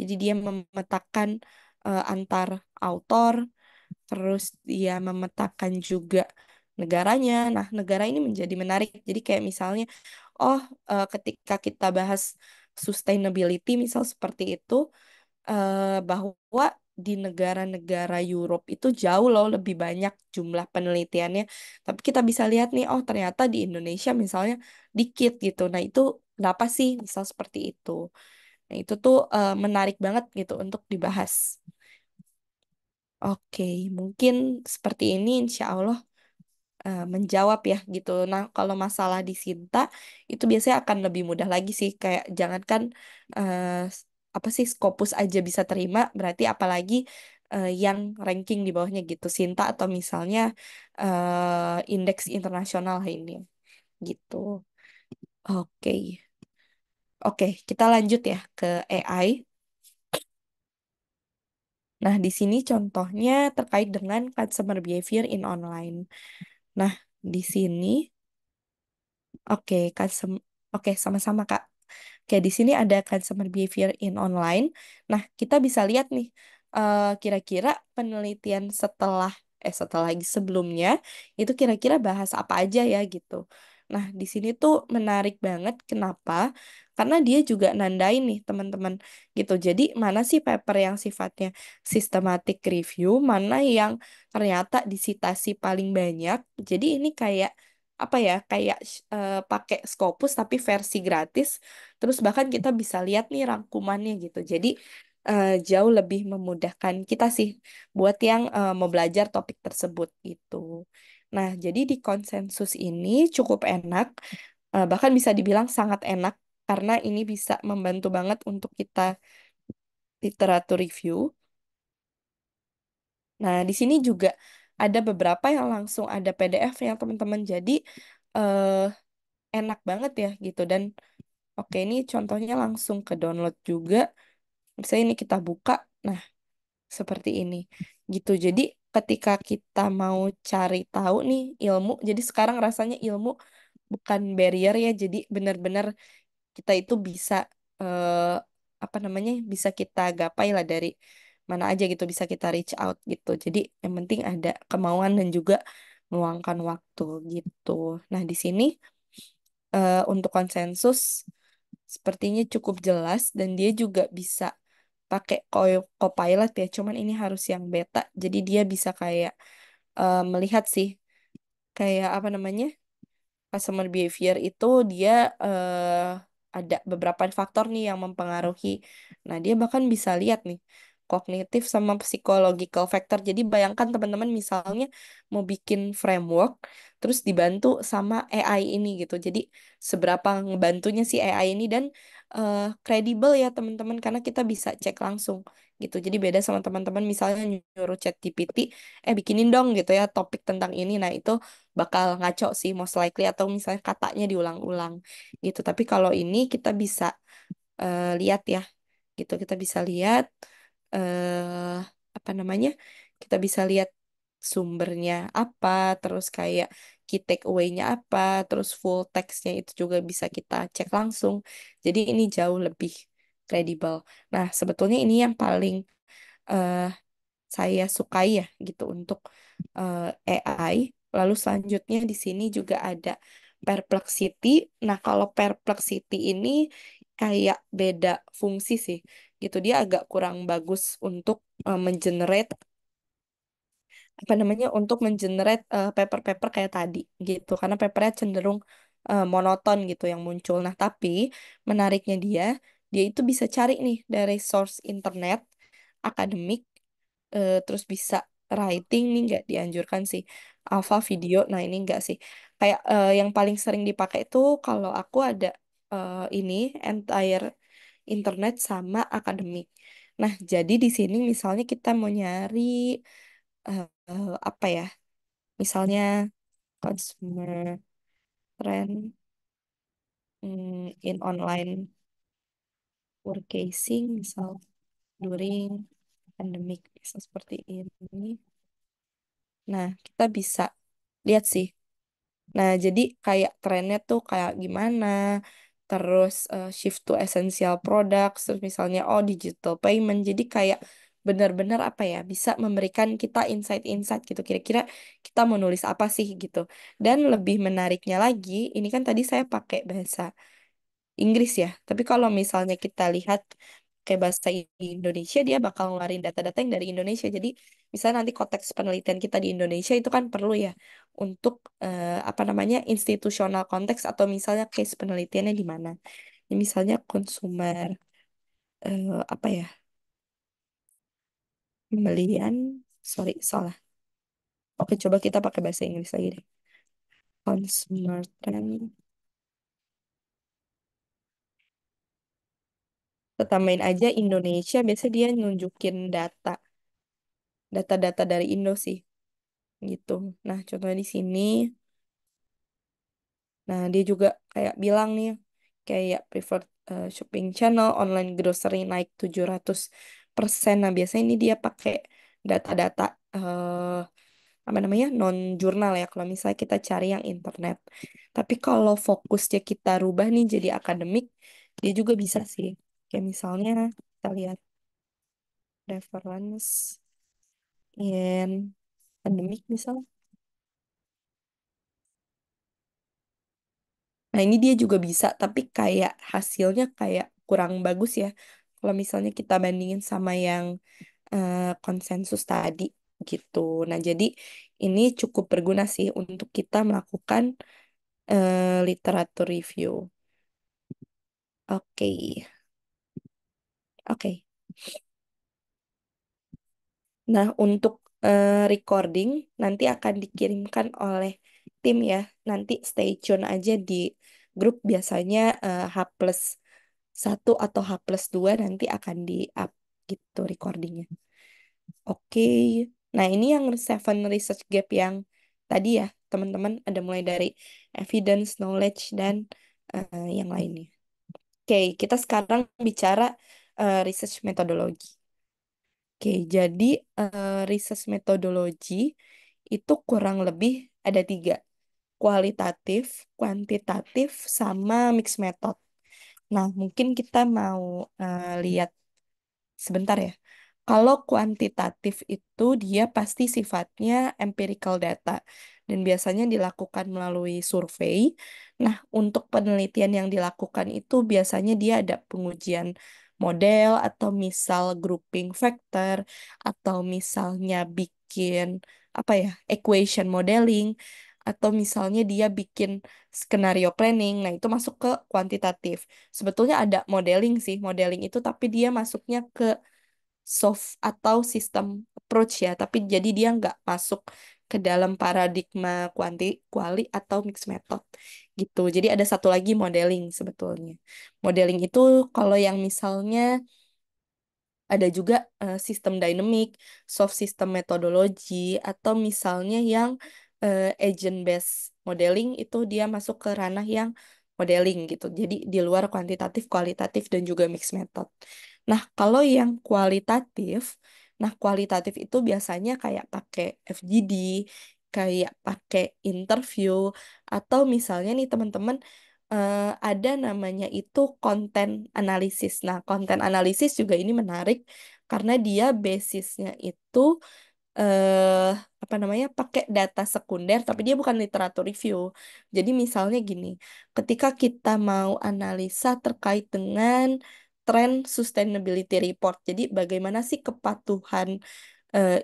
Jadi dia memetakan antar autor, terus dia memetakan juga negaranya. Nah, negara ini menjadi menarik. Jadi kayak misalnya, oh ketika kita bahas sustainability, misal seperti itu, bahwa di negara-negara Europe itu jauh loh lebih banyak jumlah penelitiannya. Tapi kita bisa lihat nih, oh ternyata di Indonesia misalnya dikit gitu. Nah, itu kenapa sih misal seperti itu? Nah, itu tuh menarik banget gitu untuk dibahas. Oke, mungkin seperti ini insya Allah menjawab ya gitu. Nah, kalau masalah di Sinta itu biasanya akan lebih mudah lagi sih. Kayak jangankan eh, apa sih Scopus aja bisa terima, berarti apalagi yang ranking di bawahnya gitu, Sinta atau misalnya indeks internasional ini gitu. Oke. Oke, kita lanjut ya ke AI. Nah, di sini contohnya terkait dengan customer behavior in online. Nah, di sini, oke, oke, sama-sama, Kak. Oke, di sini ada customer behavior in online. Nah, kita bisa lihat nih, kira-kira penelitian setelah lagi sebelumnya, itu kira-kira bahas apa aja ya gitu. Nah, di sini tuh menarik banget. Kenapa? Karena dia juga nandain nih, teman-teman, gitu. Jadi, mana sih paper yang sifatnya systematic review, mana yang ternyata disitasi paling banyak. Jadi, ini kayak apa ya, kayak pakai Scopus tapi versi gratis. Terus bahkan kita bisa lihat nih rangkumannya gitu. Jadi jauh lebih memudahkan kita sih buat yang mau belajar topik tersebut gitu. Nah, jadi di konsensus ini cukup enak, bahkan bisa dibilang sangat enak karena ini bisa membantu banget untuk kita literatur review. Nah, di sini juga ada beberapa yang langsung ada PDF yang teman-teman. Jadi eh, enak banget ya gitu. Dan oke, ini contohnya langsung ke download juga. Misalnya ini kita buka, nah seperti ini gitu. Jadi ketika kita mau cari tahu nih ilmu, jadi sekarang rasanya ilmu bukan barrier ya. Jadi benar-benar kita itu bisa eh, apa namanya, bisa kita gapai lah dari mana aja gitu, bisa kita reach out gitu. Jadi yang penting ada kemauan dan juga meluangkan waktu gitu. Nah di sini untuk konsensus sepertinya cukup jelas dan dia juga bisa pakai Copilot ya, cuman ini harus yang beta. Jadi dia bisa kayak melihat sih kayak apa namanya? Customer behavior itu dia ada beberapa faktor nih yang mempengaruhi. Nah, dia bahkan bisa lihat nih kognitif sama psychological factor. Jadi bayangkan teman-teman misalnya mau bikin framework terus dibantu sama AI ini gitu. Jadi seberapa ngebantunya si AI ini dan kredibel ya teman-teman karena kita bisa cek langsung gitu. Jadi beda sama teman-teman misalnya nyuruh ChatGPT, bikinin dong gitu ya topik tentang ini. Nah, itu bakal ngaco sih most likely atau misalnya katanya diulang-ulang gitu. Tapi kalau ini kita bisa lihat ya gitu. Kita bisa lihat eh apa namanya? Kita bisa lihat sumbernya apa, terus kayak key takeaway-nya apa, terus full text-nya itu juga bisa kita cek langsung. Jadi ini jauh lebih kredibel. Nah, sebetulnya ini yang paling eh, saya sukai ya gitu untuk AI. Lalu selanjutnya di sini juga ada Perplexity. Nah, kalau Perplexity ini kayak beda fungsi sih gitu. Dia agak kurang bagus untuk mengenerate apa namanya, untuk mengenerate paper-paper kayak tadi gitu. Karena papernya cenderung monoton gitu yang muncul. Nah, tapi menariknya dia itu bisa cari nih dari source internet akademik, terus bisa writing nih nggak dianjurkan sih. Alpha video, nah ini enggak sih. Kayak yang paling sering dipakai itu kalau aku ada ini entire internet sama akademik. Nah, jadi di sini misalnya kita mau nyari apa ya? Misalnya consumer trend in online purchasing misal during pandemic misal seperti ini. Nah, kita bisa lihat sih. Nah, jadi kayak trennya tuh kayak gimana, terus shift to essential products, terus misalnya oh digital payment, jadi kayak benar-benar apa ya, bisa memberikan kita insight-insight gitu, kira-kira kita mau nulis apa sih gitu. Dan lebih menariknya lagi, ini kan tadi saya pakai bahasa Inggris ya. Tapi kalau misalnya kita lihat kayak bahasa Indonesia, dia bakal ngeluarin data-data yang dari Indonesia. Jadi misalnya nanti konteks penelitian kita di Indonesia itu kan perlu ya untuk apa namanya institusional konteks atau misalnya case penelitiannya di mana. Ini misalnya konsumer apa ya, pembelian, sorry salah. Oke, coba kita pakai bahasa Inggris lagi deh. Consumer trend Kita tambahin aja Indonesia, biasanya dia nunjukin data-data dari Indo sih, gitu. Nah, contohnya di sini, nah dia juga kayak bilang nih, kayak preferred shopping channel, online grocery naik 700%. Nah, biasanya ini dia pakai data-data apa namanya non jurnal ya kalau misalnya kita cari yang internet. Tapi kalau fokusnya kita rubah nih jadi akademik, dia juga bisa sih. Kayak misalnya kita lihat reference in akademik misal. Nah ini dia juga bisa, tapi kayak hasilnya kayak kurang bagus ya. Kalau misalnya kita bandingin sama yang konsensus tadi gitu. Nah jadi ini cukup berguna sih untuk kita melakukan literatur review. Oke, oke. Nah, untuk recording nanti akan dikirimkan oleh tim ya. Nanti stay tune aja di grup biasanya H+1 atau H+2 nanti akan di-up gitu recordingnya. Oke. Nah, ini yang seven research gap yang tadi ya, teman-teman ada mulai dari evidence, knowledge, dan yang lainnya. Oke, kita sekarang bicara research methodology. Oke, jadi research methodology itu kurang lebih ada tiga, kualitatif, kuantitatif, sama mixed method. Nah, mungkin kita mau lihat sebentar ya. Kalau kuantitatif itu dia pasti sifatnya empirical data dan biasanya dilakukan melalui survei. Nah, untuk penelitian yang dilakukan itu biasanya dia ada pengujian model atau misal grouping factor atau misalnya bikin apa ya, equation modeling atau misalnya dia bikin skenario planning. Nah, itu masuk ke kuantitatif. Sebetulnya ada modeling sih, modeling itu tapi dia masuknya ke soft atau sistem approach ya, tapi jadi dia nggak masuk ke dalam paradigma kuali atau mixed method gitu. Jadi ada satu lagi modeling sebetulnya. Modeling itu kalau yang misalnya ada juga sistem dynamic, soft system methodology, atau misalnya yang agent based modeling itu dia masuk ke ranah yang modeling gitu. Jadi di luar kuantitatif, kualitatif dan juga mixed method. Nah, kalau yang kualitatif, nah kualitatif itu biasanya kayak pakai FGD, kayak pakai interview, atau misalnya nih teman-teman ada namanya itu konten analisis. Nah, konten analisis juga ini menarik karena dia basisnya itu eh apa namanya pakai data sekunder, tapi dia bukan literatur review. Jadi misalnya gini, ketika kita mau analisa terkait dengan tren sustainability report, jadi bagaimana sih kepatuhan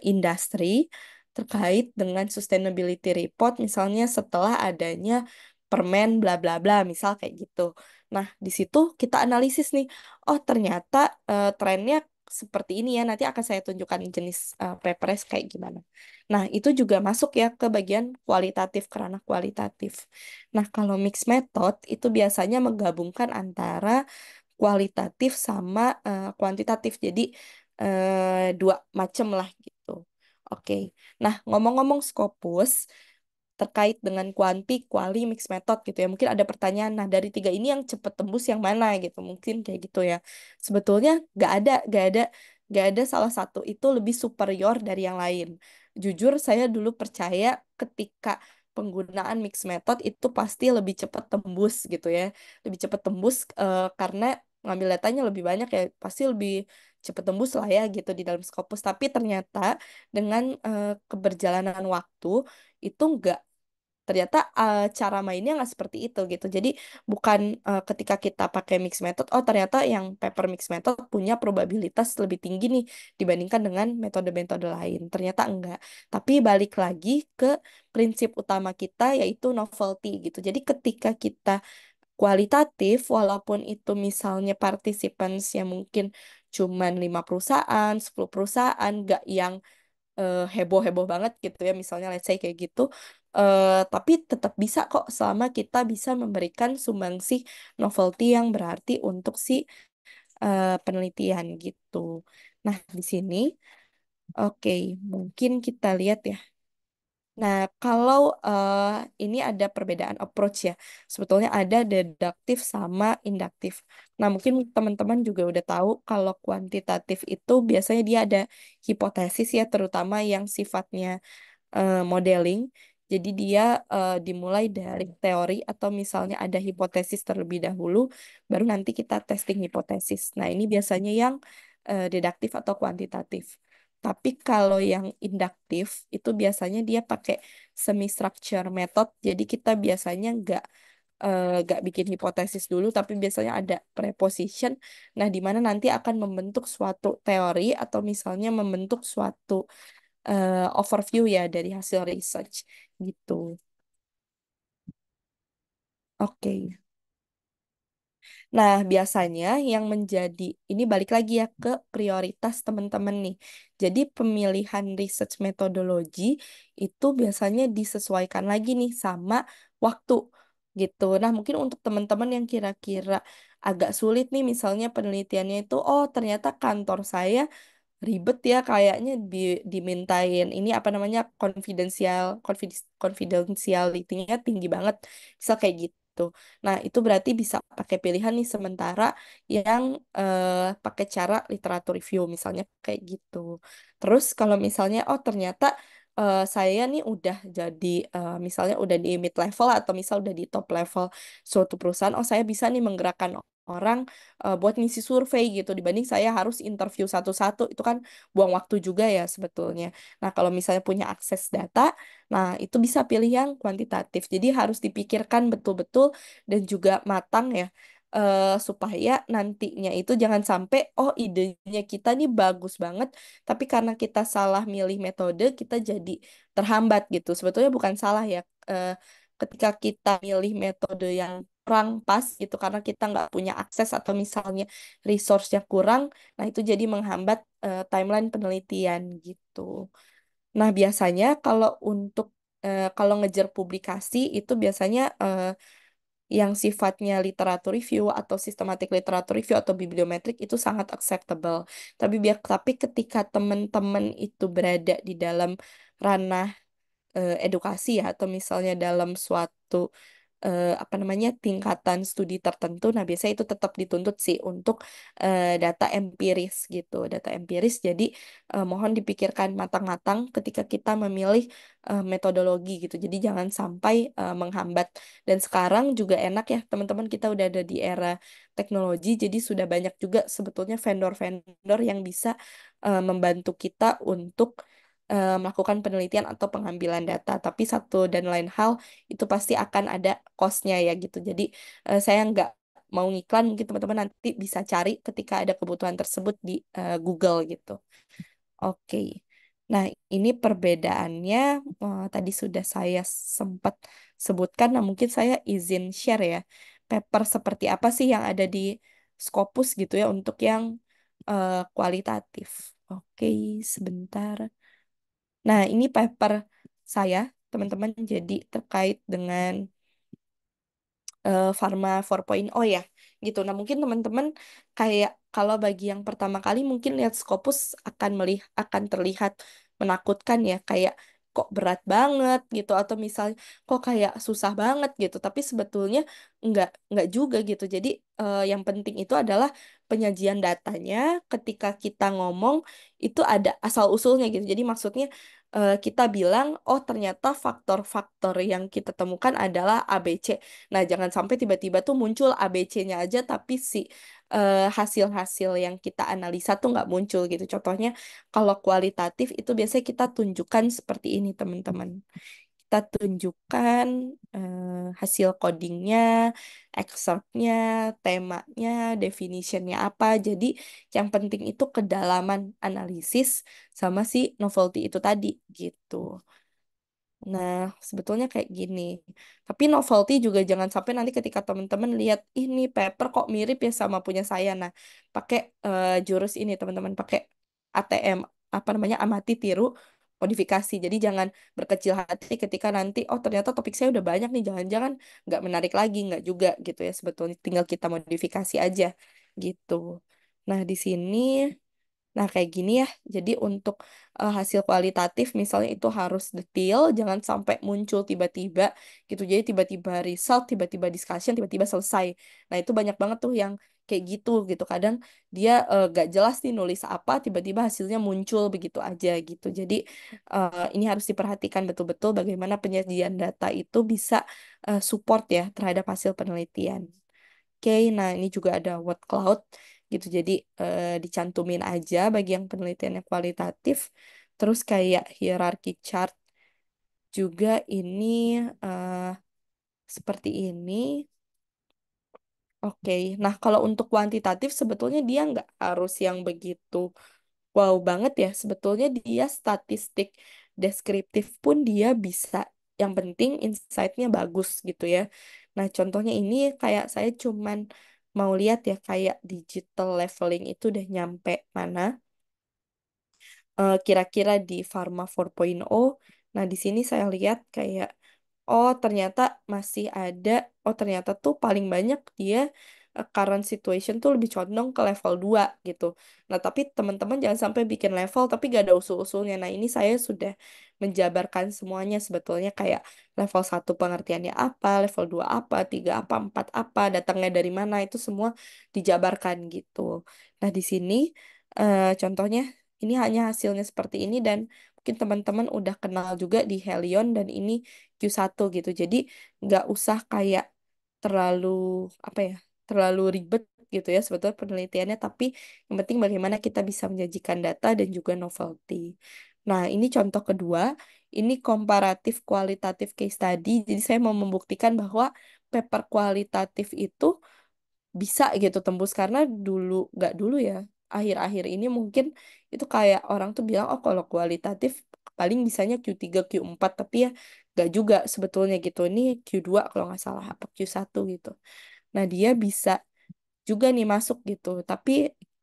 industri terkait dengan sustainability report misalnya setelah adanya permen bla bla bla misal kayak gitu. Nah, di situ kita analisis nih. Oh, ternyata trennya seperti ini ya. Nanti akan saya tunjukkan jenis PPRS kayak gimana. Nah, itu juga masuk ya ke bagian kualitatif karena kualitatif. Nah, kalau mixed method itu biasanya menggabungkan antara kualitatif sama kuantitatif. Jadi dua macam lah gitu. Oke. Nah, ngomong-ngomong Scopus terkait dengan kuanti, kuali, mixed method gitu ya. Mungkin ada pertanyaan, nah dari tiga ini yang cepet tembus yang mana gitu. Mungkin kayak gitu ya. Sebetulnya gak ada salah satu itu lebih superior dari yang lain. Jujur saya dulu percaya ketika penggunaan mixed method itu pasti lebih cepat tembus gitu ya. Lebih cepat tembus karena ngambil datanya lebih banyak ya. Pasti lebih cepat tembus lah ya gitu di dalam Scopus. Tapi ternyata dengan keberjalanan waktu itu ternyata cara mainnya nggak seperti itu gitu. Jadi bukan ketika kita pakai mix method, oh ternyata yang paper mix method punya probabilitas lebih tinggi nih dibandingkan dengan metode-metode lain. Ternyata enggak. Tapi balik lagi ke prinsip utama kita yaitu novelty gitu. Jadi ketika kita kualitatif, walaupun itu misalnya participants yang mungkin cuman 5 perusahaan, 10 perusahaan, nggak yang heboh-heboh banget gitu ya misalnya let's say kayak gitu tapi tetap bisa kok selama kita bisa memberikan sumbangsih novelty yang berarti untuk si penelitian gitu. Nah, di sini, oke, mungkin kita lihat ya. Nah, kalau ini ada perbedaan approach ya. Sebetulnya ada deduktif sama induktif. Nah, mungkin teman-teman juga udah tahu kalau kuantitatif itu biasanya dia ada hipotesis ya, terutama yang sifatnya modeling. Jadi dia dimulai dari teori atau misalnya ada hipotesis terlebih dahulu, baru nanti kita testing hipotesis. Nah, ini biasanya yang deduktif atau kuantitatif. Tapi kalau yang induktif itu biasanya dia pakai semi structure method. Jadi kita biasanya nggak bikin hipotesis dulu, tapi biasanya ada preposition. Nah, di mana nanti akan membentuk suatu teori atau misalnya membentuk suatu overview ya dari hasil research gitu. Oke. Nah, biasanya yang menjadi ini balik lagi ya ke prioritas teman-teman nih. Jadi pemilihan research metodologi itu biasanya disesuaikan lagi nih sama waktu gitu. Nah, mungkin untuk teman-teman yang kira-kira agak sulit nih misalnya penelitiannya itu oh ternyata kantor saya ribet ya kayaknya dimintain ini apa namanya confidentiality-nya tinggi banget bisa kayak gitu. Nah, itu berarti bisa pakai pilihan nih sementara yang pakai cara literatur review misalnya kayak gitu. Terus kalau misalnya oh ternyata saya nih udah jadi misalnya udah di mid level atau misal udah di top level suatu perusahaan, oh saya bisa nih menggerakkan orang buat ngisi survei gitu dibanding saya harus interview satu-satu itu kan buang waktu juga ya sebetulnya. Nah, kalau misalnya punya akses data, nah itu bisa pilih yang kuantitatif. Jadi harus dipikirkan betul-betul dan juga matang ya supaya nantinya itu jangan sampai oh idenya kita nih bagus banget tapi karena kita salah milih metode kita jadi terhambat gitu. Sebetulnya bukan salah ya eh, ketika kita milih metode yang kurang pas gitu karena kita nggak punya akses atau misalnya resource-nya kurang, nah itu jadi menghambat timeline penelitian gitu. Nah biasanya kalau untuk kalau ngejar publikasi itu biasanya yang sifatnya literatur review atau systematic literatur review atau bibliometrik itu sangat acceptable. Tapi ketika teman-teman itu berada di dalam ranah edukasi ya atau misalnya dalam suatu apa namanya tingkatan studi tertentu, nah biasanya itu tetap dituntut sih untuk data empiris gitu, data empiris. Jadi mohon dipikirkan matang-matang ketika kita memilih metodologi gitu. Jadi jangan sampai menghambat. Dan sekarang juga enak ya teman-teman kita udah ada di era teknologi, jadi sudah banyak juga sebetulnya vendor-vendor yang bisa membantu kita untuk melakukan penelitian atau pengambilan data. Tapi satu dan lain hal itu pasti akan ada cost-nya ya gitu. Jadi saya nggak mau ngiklan, mungkin teman-teman nanti bisa cari ketika ada kebutuhan tersebut di Google gitu. Oke. Nah, ini perbedaannya tadi sudah saya sempat sebutkan. Nah, mungkin saya izin share ya. Paper seperti apa sih yang ada di Scopus gitu ya untuk yang kualitatif. Oke, sebentar. Nah, ini paper saya, teman-teman, jadi terkait dengan Pharma 4.0 ya gitu. Nah mungkin teman-teman kayak kalau bagi yang pertama kali mungkin lihat Scopus akan terlihat menakutkan ya kayak kok berat banget gitu atau misalnya kok kayak susah banget gitu tapi sebetulnya nggak juga gitu jadi yang penting itu adalah penyajian datanya ketika kita ngomong itu ada asal usulnya gitu jadi maksudnya kita bilang oh ternyata faktor-faktor yang kita temukan adalah ABC. Nah, jangan sampai tiba-tiba tuh muncul ABC-nya aja, tapi si hasil-hasil yang kita analisa tuh nggak muncul gitu. Contohnya, kalau kualitatif itu biasanya kita tunjukkan seperti ini, teman-teman. Kita tunjukkan hasil codingnya, excerpt-nya, temanya, definition-nya apa. Jadi, yang penting itu kedalaman analisis sama si novelty itu tadi gitu. Nah, sebetulnya kayak gini. Tapi novelty juga jangan sampai nanti ketika teman-teman lihat ini paper kok mirip ya sama punya saya. Nah, pakai jurus ini teman-teman pakai ATM apa namanya amati tiru modifikasi. Jadi jangan berkecil hati ketika nanti oh ternyata topik saya udah banyak nih jangan-jangan nggak menarik lagi nggak juga gitu ya sebetulnya tinggal kita modifikasi aja gitu. Nah, di sini nah, kayak gini ya. Jadi untuk hasil kualitatif misalnya itu harus detail, jangan sampai muncul tiba-tiba gitu. Jadi tiba-tiba result, tiba-tiba discussion, tiba-tiba selesai. Nah, itu banyak banget tuh yang kayak gitu gitu. Kadang dia gak jelas nih nulis apa, tiba-tiba hasilnya muncul begitu aja gitu. Jadi ini harus diperhatikan betul-betul bagaimana penyajian data itu bisa support ya terhadap hasil penelitian. Oke, nah ini juga ada word cloud gitu. Jadi dicantumin aja bagi yang penelitiannya kualitatif. Terus kayak hierarchy chart juga ini eh, seperti ini. Oke, nah kalau untuk kuantitatif sebetulnya dia nggak harus yang begitu wow banget ya. Sebetulnya dia statistik deskriptif pun dia bisa. Yang penting insight-nya bagus gitu ya. Nah, contohnya ini kayak saya cuman mau lihat ya kayak digital leveling itu udah nyampe mana kira-kira di Pharma 4.0. Nah, di sini saya lihat kayak oh ternyata masih ada, oh ternyata tuh paling banyak dia current situation tuh lebih condong ke level 2 gitu. Nah, tapi teman-teman jangan sampai bikin level tapi gak ada usul-usulnya. Nah, ini saya sudah menjabarkan semuanya sebetulnya kayak level 1 pengertiannya apa, level 2 apa, 3 apa, 4 apa, datangnya dari mana, itu semua dijabarkan gitu. Nah, di sini contohnya ini hanya hasilnya seperti ini dan mungkin teman-teman udah kenal juga di Helion dan ini Q1 gitu. Jadi nggak usah kayak terlalu apa ya, terlalu ribet gitu ya sebetulnya penelitiannya. Tapi yang penting bagaimana kita bisa menyajikan data dan juga novelty. Nah, ini contoh kedua. Ini komparatif kualitatif case study. Jadi saya mau membuktikan bahwa paper kualitatif itu bisa gitu tembus karena dulu nggak dulu ya akhir-akhir ini mungkin itu kayak orang tuh bilang oh kalau kualitatif paling bisanya Q3 Q4 tapi ya nggak juga sebetulnya gitu ini Q2 kalau nggak salah apa Q1 gitu. Nah, dia bisa juga nih masuk gitu. Tapi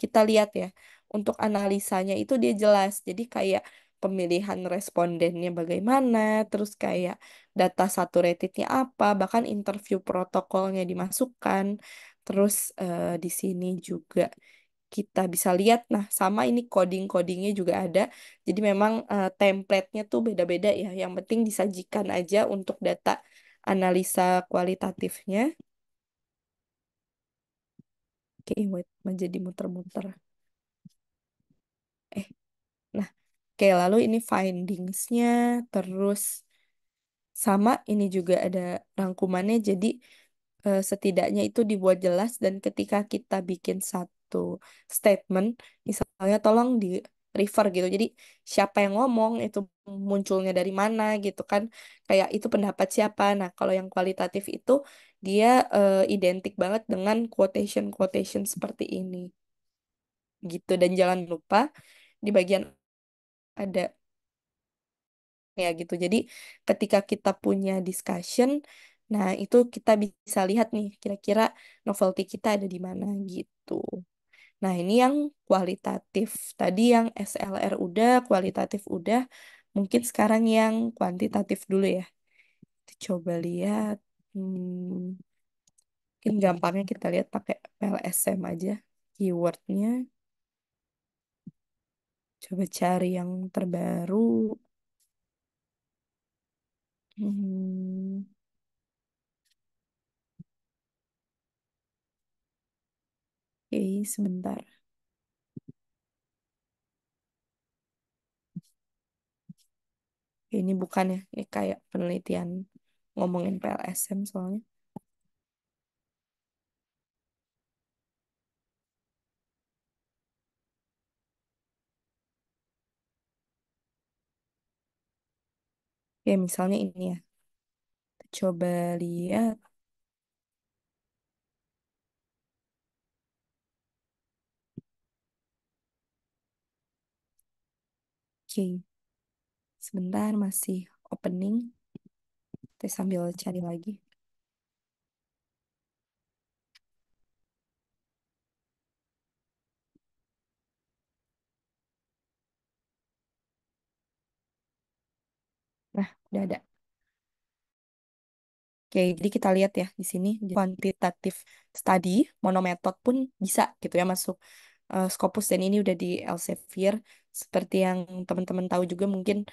kita lihat ya, untuk analisanya itu dia jelas. Jadi kayak pemilihan respondennya bagaimana, terus kayak data saturatednya apa, bahkan interview protokolnya dimasukkan. Terus di sini juga kita bisa lihat, nah sama ini coding-codingnya juga ada. Jadi memang template-nya tuh beda-beda ya. Yang penting disajikan aja untuk data analisa kualitatifnya. Oke, wait, menjadi muter-muter. Eh, nah, oke, lalu ini findingsnya, terus sama ini juga ada rangkumannya, jadi setidaknya itu dibuat jelas dan ketika kita bikin satu statement, misalnya tolong di refer gitu, jadi siapa yang ngomong, itu munculnya dari mana gitu kan, kayak itu pendapat siapa. Nah, kalau yang kualitatif itu dia identik banget dengan quotation-quotation seperti ini gitu. Dan jangan lupa di bagian ada ya gitu. Jadi ketika kita punya discussion, nah itu kita bisa lihat nih kira-kira novelty kita ada di mana gitu. Nah, ini yang kualitatif. Tadi yang SLR udah, kualitatif udah. Mungkin sekarang yang kuantitatif dulu ya. Kita coba lihat. Hmm, mungkin gampangnya kita lihat pakai PLSM aja. Keywordnya. Coba cari yang terbaru. Hmm, oke, sebentar. Ini bukan ya, ini kayak penelitian ngomongin PLSM soalnya. Ya, misalnya ini ya. Coba lihat. Oke, sebentar masih opening. Kita sambil cari lagi. Nah, udah ada. Oke, jadi kita lihat ya di sini quantitative study monometode pun bisa gitu ya masuk. Scopus dan ini udah di Elsevier. Seperti yang teman-teman tahu juga mungkin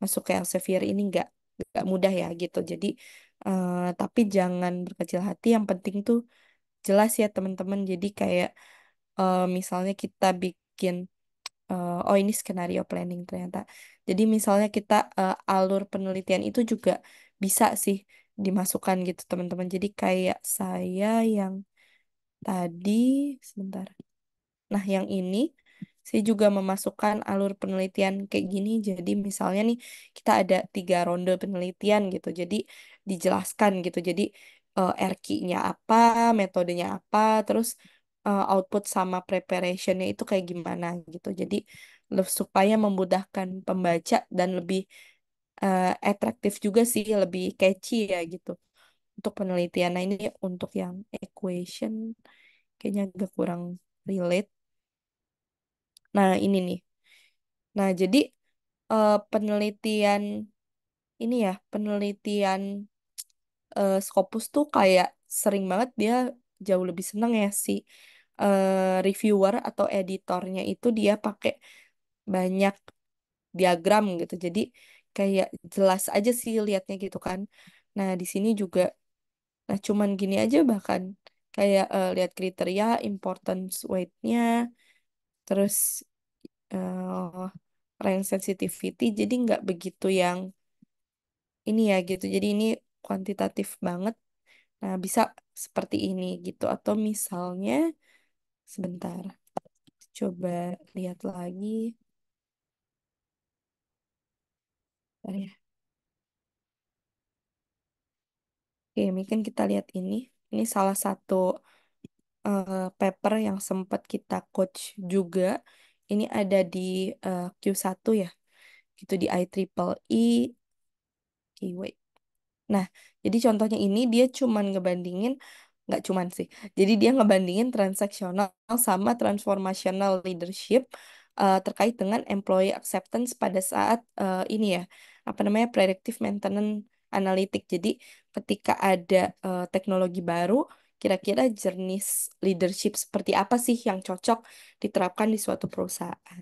masuk ke Elsevier ini nggak mudah ya gitu. Jadi tapi jangan berkecil hati. Yang penting tuh jelas ya teman-teman. Jadi kayak misalnya kita bikin oh ini skenario planning ternyata. Jadi misalnya kita alur penelitian itu juga bisa sih dimasukkan gitu teman-teman. Jadi kayak saya yang tadi sebentar. Nah, yang ini saya juga memasukkan alur penelitian kayak gini. Jadi misalnya nih kita ada 3 ronde penelitian gitu. Jadi dijelaskan gitu. Jadi RQ-nya apa, metodenya apa, terus output sama preparationnya itu kayak gimana gitu. Jadi supaya memudahkan pembaca dan lebih atraktif juga sih, lebih catchy ya gitu untuk penelitian. Nah, ini untuk yang equation kayaknya agak kurang relate. Nah, ini nih. Nah, jadi penelitian ini ya, penelitian Scopus tuh kayak sering banget dia jauh lebih seneng ya si reviewer atau editornya itu dia pakai banyak diagram gitu. Jadi kayak jelas aja sih liatnya gitu kan. Nah, di sini juga nah cuman gini aja bahkan kayak lihat kriteria importance weight-nya terus eh rank sensitivity jadi nggak begitu yang ini ya gitu jadi ini kuantitatif banget nah bisa seperti ini gitu atau misalnya sebentar coba lihat lagi. Bentar ya. Oke mungkin kita lihat ini salah satu paper yang sempat kita coach juga ini ada di Q1 ya gitu di IEEE. Oke, wait. Nah, jadi contohnya ini dia cuman ngebandingin, nggak cuman sih. Jadi dia ngebandingin transaksional sama transformational leadership terkait dengan employee acceptance pada saat ini ya, apa namanya predictive maintenance analytic. Jadi ketika ada teknologi baru, kira-kira jenis leadership seperti apa sih yang cocok diterapkan di suatu perusahaan.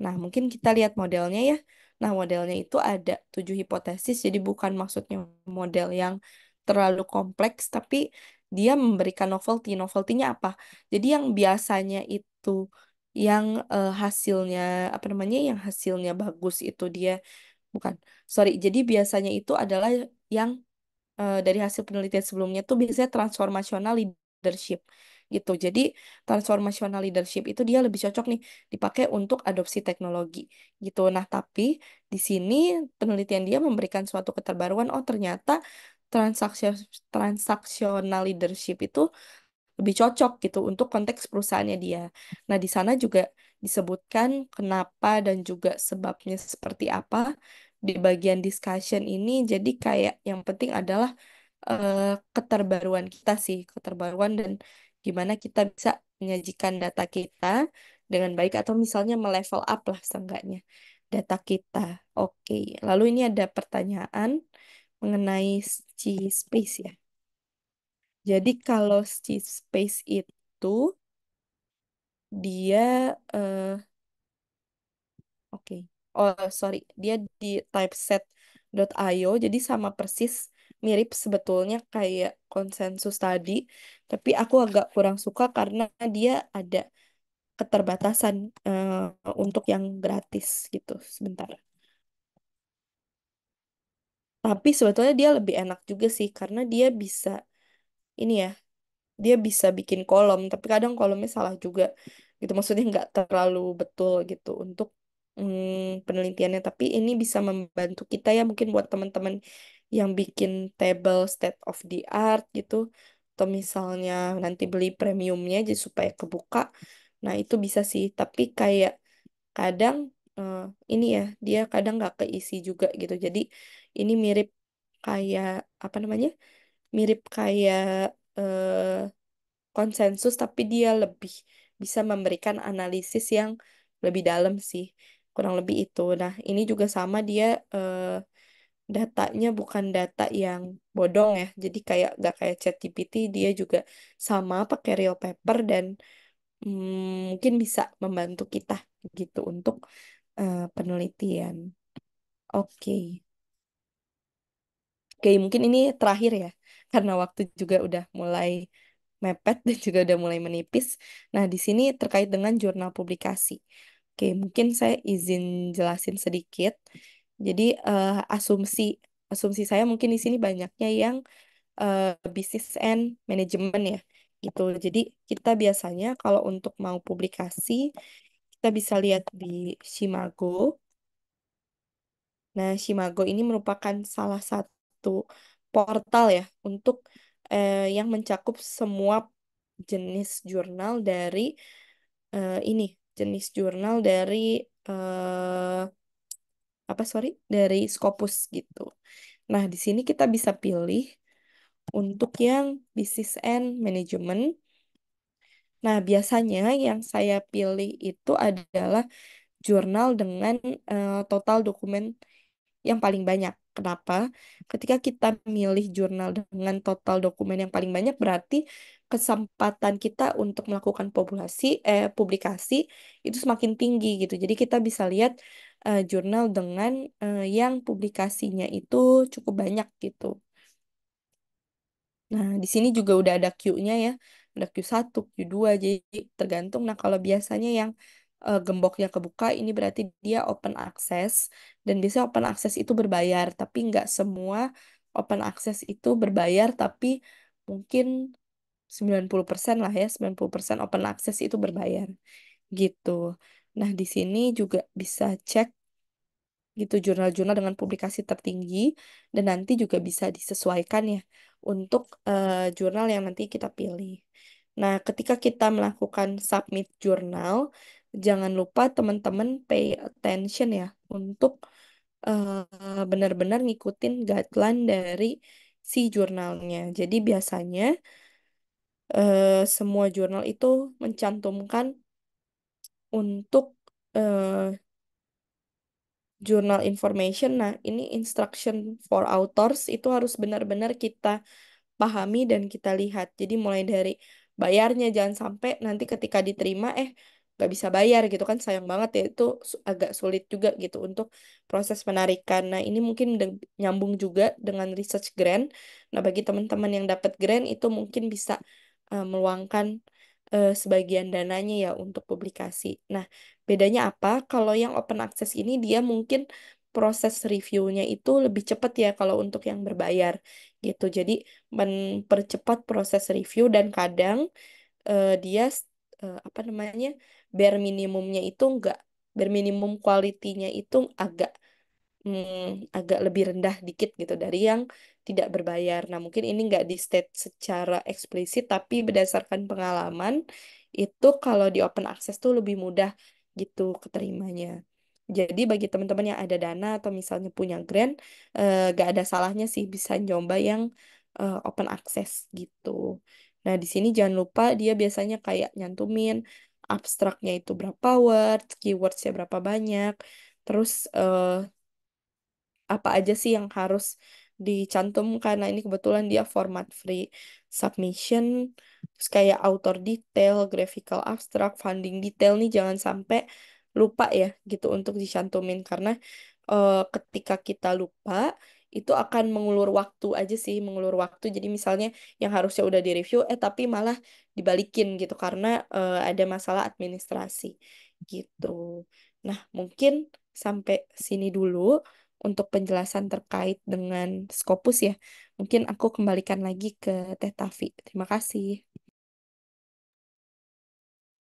Nah, mungkin kita lihat modelnya ya. Nah, modelnya itu ada 7 hipotesis, jadi bukan maksudnya model yang terlalu kompleks, tapi dia memberikan novelty. Novelty-nya apa? Jadi yang biasanya itu yang hasilnya apa namanya? Yang hasilnya bagus itu dia bukan. Sorry, jadi biasanya itu adalah yang dari hasil penelitian sebelumnya tuh biasanya transformational leadership gitu. Jadi transformational leadership itu dia lebih cocok nih dipakai untuk adopsi teknologi gitu. Nah, tapi di sini penelitian dia memberikan suatu keterbaruan. Oh, ternyata transaksi transaksional leadership itu lebih cocok gitu untuk konteks perusahaannya dia. Nah, di sana juga disebutkan kenapa dan juga sebabnya seperti apa di bagian discussion ini. Jadi kayak yang penting adalah keterbaruan kita sih, keterbaruan dan gimana kita bisa menyajikan data kita dengan baik atau misalnya melevel up lah seenggaknya data kita. Oke, lalu ini ada pertanyaan mengenai Space ya. Jadi kalau Space itu dia oke. Oh, sorry. Dia di typeset.io jadi sama persis mirip sebetulnya kayak konsensus tadi, tapi aku agak kurang suka karena dia ada keterbatasan untuk yang gratis gitu. Sebentar. Tapi sebetulnya dia lebih enak juga sih karena dia bisa ini ya dia bisa bikin kolom tapi kadang kolomnya salah juga gitu maksudnya nggak terlalu betul gitu untuk penelitiannya tapi ini bisa membantu kita ya mungkin buat teman-teman yang bikin table state of the art gitu atau misalnya nanti beli premiumnya jadi supaya kebuka nah itu bisa sih tapi kayak kadang eh, ini ya dia kadang nggak keisi juga gitu jadi ini mirip kayak apa namanya mirip kayak konsensus tapi dia lebih bisa memberikan analisis yang lebih dalam sih kurang lebih itu nah ini juga sama dia datanya bukan data yang bodong ya jadi kayak gak kayak ChatGPT dia juga sama pakai real paper dan mungkin bisa membantu kita gitu untuk penelitian. Oke. Oke, mungkin ini terakhir ya, karena waktu juga udah mulai mepet dan juga udah mulai menipis. Nah, di sini terkait dengan jurnal publikasi. Oke, mungkin saya izin jelasin sedikit. Jadi, asumsi asumsi saya mungkin di sini banyaknya yang business and management ya, gitu. Jadi, kita biasanya kalau untuk mau publikasi, kita bisa lihat di Shimago. Nah, Shimago ini merupakan salah satu portal ya untuk yang mencakup semua jenis jurnal dari ini, jenis jurnal dari eh, apa sorry, dari Scopus gitu. Nah, di sini kita bisa pilih untuk yang Business and Management. Nah, biasanya yang saya pilih itu adalah jurnal dengan total dokumen yang paling banyak. Kenapa? Ketika kita milih jurnal dengan total dokumen yang paling banyak, berarti kesempatan kita untuk melakukan publikasi itu semakin tinggi gitu. Jadi kita bisa lihat jurnal dengan yang publikasinya itu cukup banyak gitu. Nah, di sini juga udah ada Q-nya ya. Ada Q1, Q2, jadi tergantung. Nah, kalau biasanya yang gemboknya kebuka, ini berarti dia open access. Dan biasanya open access itu berbayar, tapi nggak semua open access itu berbayar, tapi mungkin 90% lah ya, 90% open access itu berbayar gitu. Nah, di sini juga bisa cek gitu jurnal-jurnal dengan publikasi tertinggi dan nanti juga bisa disesuaikan ya untuk jurnal yang nanti kita pilih. Nah, ketika kita melakukan submit jurnal, jangan lupa teman-teman pay attention ya untuk benar-benar ngikutin guideline dari si jurnalnya. Jadi biasanya semua jurnal itu mencantumkan untuk journal information. Nah, ini instruction for authors itu harus benar-benar kita pahami dan kita lihat. Jadi mulai dari bayarnya jangan sampai nanti ketika diterima nggak bisa bayar gitu kan sayang banget ya itu agak sulit juga gitu untuk proses penarikan. Nah ini mungkin nyambung juga dengan research grant. Nah bagi teman-teman yang dapat grant itu mungkin bisa meluangkan sebagian dananya ya untuk publikasi. Nah bedanya apa? Kalau yang open access ini dia mungkin proses reviewnya itu lebih cepat ya kalau untuk yang berbayar gitu. Jadi mempercepat proses review dan kadang dia apa namanya bare minimumnya itu enggak bare minimum kualitinya itu agak lebih rendah dikit gitu dari yang tidak berbayar. Nah, mungkin ini nggak di state secara eksplisit, tapi berdasarkan pengalaman, itu kalau di open access tuh lebih mudah gitu keterimanya. Jadi bagi teman-teman yang ada dana atau misalnya punya grant, nggak ada salahnya sih bisa nyoba yang open access gitu. Nah, di sini jangan lupa dia biasanya kayak nyantumin abstraknya itu berapa word, keywordsnya berapa banyak, terus apa aja sih yang harus dicantumkan. Nah, ini kebetulan dia format free submission, terus kayak author detail, graphical abstract, funding detail nih jangan sampai lupa ya gitu untuk dicantumin karena ketika kita lupa itu akan mengulur waktu aja sih, mengulur waktu. Jadi misalnya yang harusnya udah direview tapi malah dibalikin gitu karena ada masalah administrasi gitu. Nah, mungkin sampai sini dulu untuk penjelasan terkait dengan Scopus ya. Mungkin aku kembalikan lagi ke Teh Tafi. Terima kasih.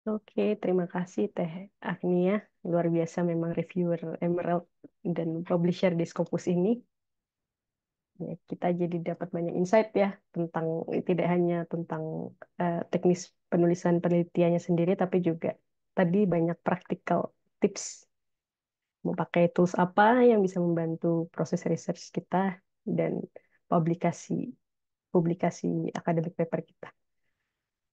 Oke, terima kasih Teh Agnia. Luar biasa memang reviewer Emerald dan publisher di Scopus ini. Ya, kita jadi dapat banyak insight ya tentang tidak hanya tentang teknis penulisan penelitiannya sendiri, tapi juga tadi banyak practical tips mau pakai tools apa yang bisa membantu proses research kita dan publikasi publikasi akademik paper kita.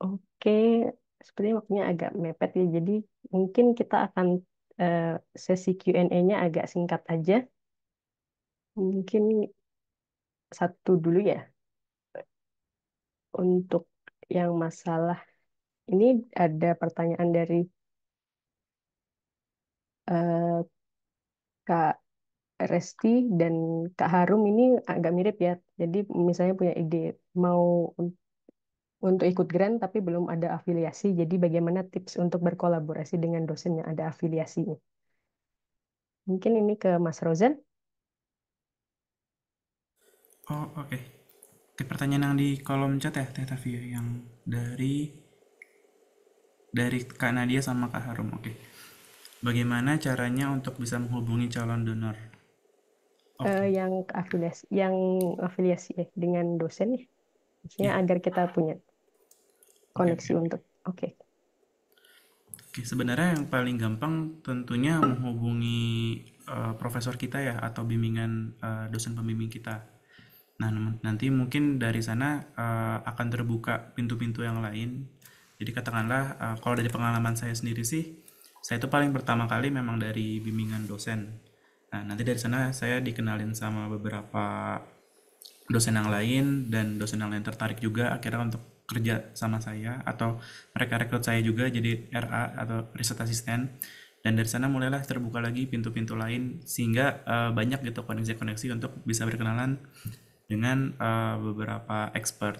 Oke, sepertinya waktunya agak mepet ya, jadi mungkin kita akan eh, sesi Q&A-nya agak singkat aja. Mungkin satu dulu ya untuk yang masalah Ini ada pertanyaan dari eh, Kak Resti dan Kak Harum ini agak mirip ya. Jadi misalnya punya ide mau untuk ikut grant tapi belum ada afiliasi. Jadi bagaimana tips untuk berkolaborasi dengan dosen yang ada afiliasinya? Mungkin ini ke Mas Rozan. Oh, oke. Oke, pertanyaan yang di kolom chat ya, Teh Tavi, ya, yang dari Kak Nadia sama Kak Harum. Oke. Bagaimana caranya untuk bisa menghubungi calon donor? Oke. Yang afiliasi dengan dosen ya. Maksudnya Ya, agar kita punya oke, koneksi oke. untuk oke. Oke, sebenarnya yang paling gampang tentunya menghubungi profesor kita ya atau bimbingan dosen pembimbing kita. Nah, nanti mungkin dari sana akan terbuka pintu-pintu yang lain. Jadi katakanlah kalau dari pengalaman saya sendiri sih, saya itu paling pertama kali memang dari bimbingan dosen. Nah, nanti dari sana saya dikenalin sama beberapa dosen yang lain dan dosen yang lain tertarik juga akhirnya untuk kerja sama saya atau mereka rekrut saya juga jadi RA atau research assistant, dan dari sana mulailah terbuka lagi pintu-pintu lain sehingga banyak gitu koneksi-koneksi untuk bisa berkenalan dengan beberapa expert.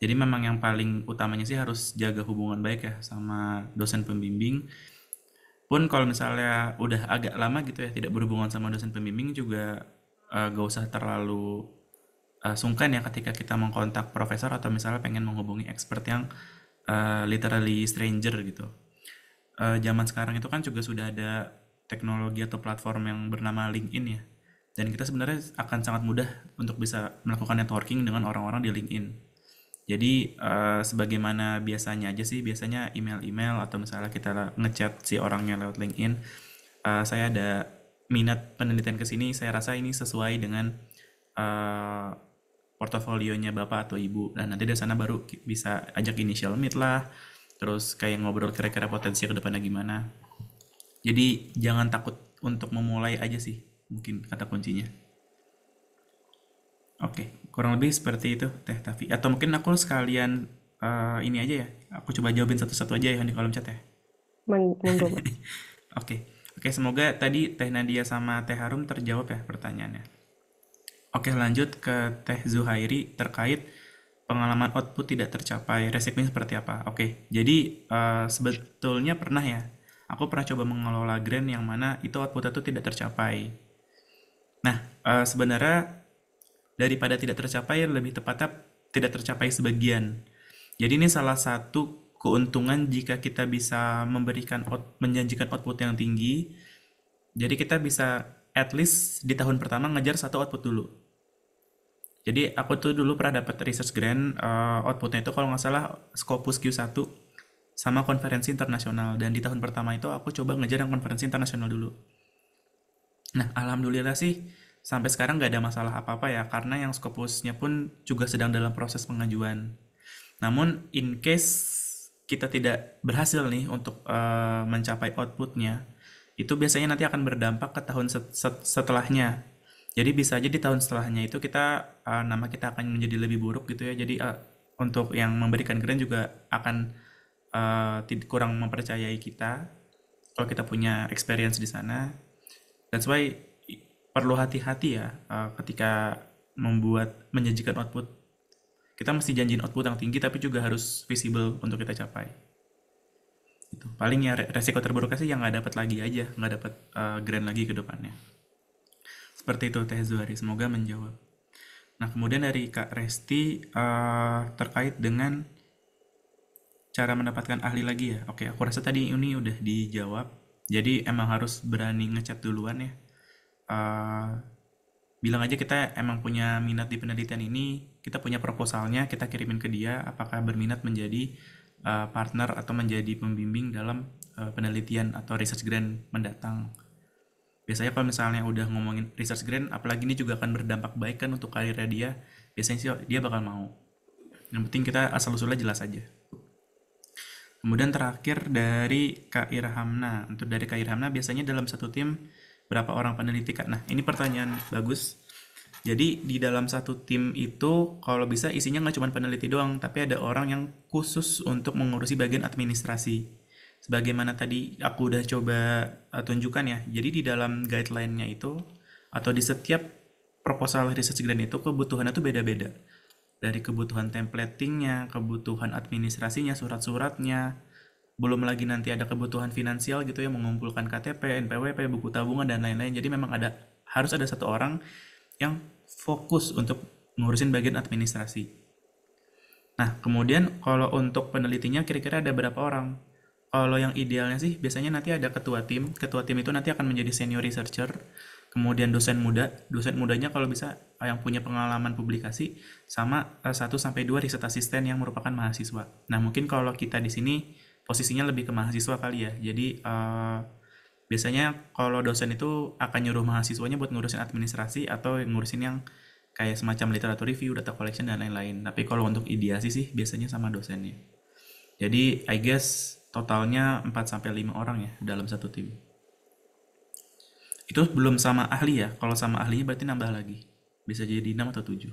Jadi memang yang paling utamanya sih harus jaga hubungan baik ya sama dosen pembimbing. Pun kalau misalnya udah agak lama gitu ya tidak berhubungan sama dosen pembimbing juga gak usah terlalu sungkan ya ketika kita mengkontak profesor atau misalnya pengen menghubungi expert yang literally stranger gitu. Zaman sekarang itu kan juga sudah ada teknologi atau platform yang bernama LinkedIn ya. Dan kita sebenarnya akan sangat mudah untuk bisa melakukan networking dengan orang-orang di LinkedIn. Jadi sebagaimana biasanya aja sih, biasanya email-email atau misalnya kita ngechat si orangnya lewat LinkedIn, saya ada minat penelitian ke sini, saya rasa ini sesuai dengan eh, portofolionya bapak atau ibu. Dan nanti dari sana baru bisa ajak initial meet lah, terus kayak ngobrol kira-kira potensi ke depannya gimana. Jadi jangan takut untuk memulai aja sih, mungkin kata kuncinya. Oke, kurang lebih seperti itu Teh Tavi. Atau mungkin aku sekalian ini aja ya. Aku coba jawabin satu-satu aja yang di kolom chat ya. Monggo, Mas. Oke. Oke, semoga tadi Teh Nadia sama Teh Harum terjawab ya pertanyaannya. Oke, lanjut ke Teh Zuhairi terkait pengalaman output tidak tercapai. Resikonya seperti apa? Oke, jadi sebetulnya pernah ya. Aku pernah coba mengelola grant yang mana itu outputnya itu tidak tercapai. Nah, sebenarnya daripada tidak tercapai lebih tepatnya tidak tercapai sebagian. Jadi ini salah satu keuntungan jika kita bisa menjanjikan output yang tinggi. Jadi kita bisa at least di tahun pertama ngejar satu output dulu. Jadi aku tuh dulu pernah dapat research grant, outputnya itu kalau nggak salah Scopus Q1 sama konferensi internasional, dan di tahun pertama itu aku coba ngejar yang konferensi internasional dulu. Nah, alhamdulillah sih sampai sekarang nggak ada masalah apa-apa ya, karena yang Scopusnya pun juga sedang dalam proses pengajuan. Namun in case kita tidak berhasil nih untuk mencapai outputnya, itu biasanya nanti akan berdampak ke tahun setelahnya. Jadi bisa aja di tahun setelahnya itu nama kita akan menjadi lebih buruk gitu ya. Jadi untuk yang memberikan grant juga akan kurang mempercayai kita kalau kita punya experience di sana. That's why perlu hati-hati ya ketika menjanjikan output. Kita mesti janjiin output yang tinggi tapi juga harus visible untuk kita capai. Itu paling ya resiko terburuknya sih yang nggak dapat lagi aja, nggak dapat grant lagi ke depannya. Seperti itu Teh Zuhari, semoga menjawab. Nah, kemudian dari Kak Resti terkait dengan cara mendapatkan ahli lagi ya. Oke, aku rasa tadi ini udah dijawab. Jadi emang harus berani ngechat duluan ya. Eh, Bilang aja kita emang punya minat di penelitian ini, kita punya proposalnya, kita kirimin ke dia, apakah berminat menjadi partner atau menjadi pembimbing dalam penelitian atau research grant mendatang. Biasanya kalau misalnya udah ngomongin research grant, apalagi ini juga akan berdampak baik kan untuk karirnya dia, biasanya sih dia bakal mau. Yang penting kita asal-usulnya jelas aja. Kemudian terakhir dari Kak Irhamna. Untuk dari Kak Irhamna, biasanya dalam satu tim berapa orang peneliti Kak? Nah, ini pertanyaan bagus. Jadi di dalam satu tim itu kalau bisa isinya nggak cuma peneliti doang, tapi ada orang yang khusus untuk mengurusi bagian administrasi. Sebagaimana tadi aku udah coba tunjukkan ya. Jadi di dalam guideline-nya itu atau di setiap proposal research grant itu kebutuhannya tuh beda-beda. Dari kebutuhan templatingnya, kebutuhan administrasinya, surat-suratnya, belum lagi nanti ada kebutuhan finansial gitu ya, mengumpulkan KTP, NPWP, buku tabungan dan lain-lain. Jadi memang harus ada satu orang yang fokus untuk ngurusin bagian administrasi. Nah, kemudian kalau untuk penelitinya kira-kira ada berapa orang? Kalau yang idealnya sih biasanya nanti ada ketua tim. Ketua tim itu nanti akan menjadi senior researcher, kemudian dosen muda. Dosen mudanya kalau bisa yang punya pengalaman publikasi sama 1 sampai 2 riset asisten yang merupakan mahasiswa. Nah, mungkin kalau kita di sini posisinya lebih ke mahasiswa kali ya. Jadi biasanya kalau dosen itu akan nyuruh mahasiswanya buat ngurusin administrasi atau ngurusin yang kayak semacam literatur review, data collection, dan lain-lain. Tapi kalau untuk ideasi sih biasanya sama dosennya. Jadi I guess totalnya 4 sampai 5 orang ya dalam satu tim. Itu belum sama ahli ya. Kalau sama ahlinya berarti nambah lagi. Bisa jadi 6 atau 7.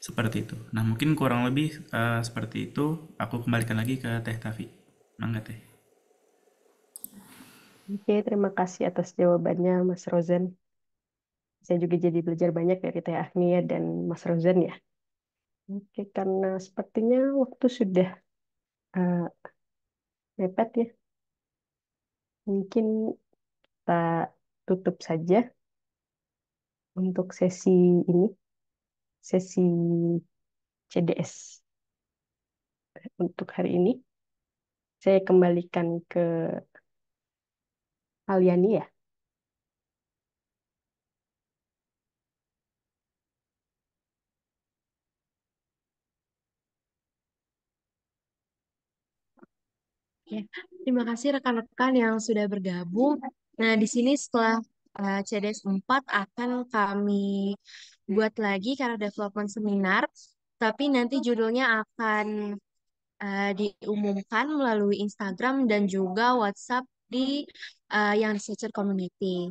Seperti itu. Nah mungkin kurang lebih seperti itu. Aku kembalikan lagi ke Teh Tavi. Mangga Teh. Oke, terima kasih atas jawabannya, Mas Rozen. Saya juga jadi belajar banyak dari Teh Agnia dan Mas Rozen ya. Oke, karena sepertinya waktu sudah eh, mepet ya. Mungkin kita tutup saja untuk sesi ini, sesi CDS untuk hari ini. Saya kembalikan ke Aliani ya. Oke, terima kasih rekan-rekan yang sudah bergabung. Nah, di sini setelah CDS 4 akan kami buat lagi karena development seminar, tapi nanti judulnya akan diumumkan melalui Instagram dan juga WhatsApp di yang researcher community.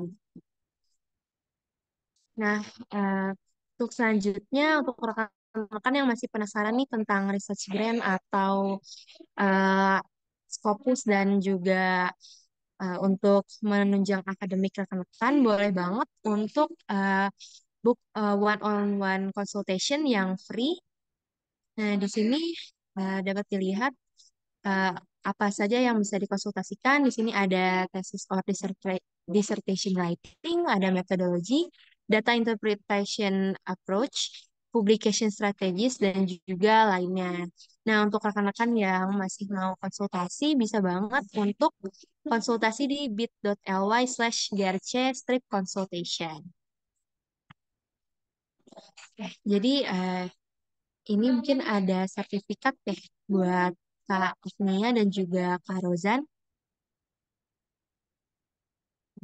Nah, eh, untuk selanjutnya, untuk rekan-rekan yang masih penasaran nih tentang research grant atau eh, Scopus dan juga untuk menunjang akademik rekan-rekan, boleh banget untuk book one-on-one consultation yang free. Nah, di sini dapat dilihat eh, apa saja yang bisa dikonsultasikan. Di sini ada thesis or dissertation writing, ada methodology, data interpretation approach, publication strategies, dan juga lainnya. Nah, untuk rekan-rekan yang masih mau konsultasi, bisa banget untuk konsultasi di bit.ly/grc-consultation. Jadi, ini mungkin ada sertifikat deh buat Kak Agnia dan juga Kak Rozan.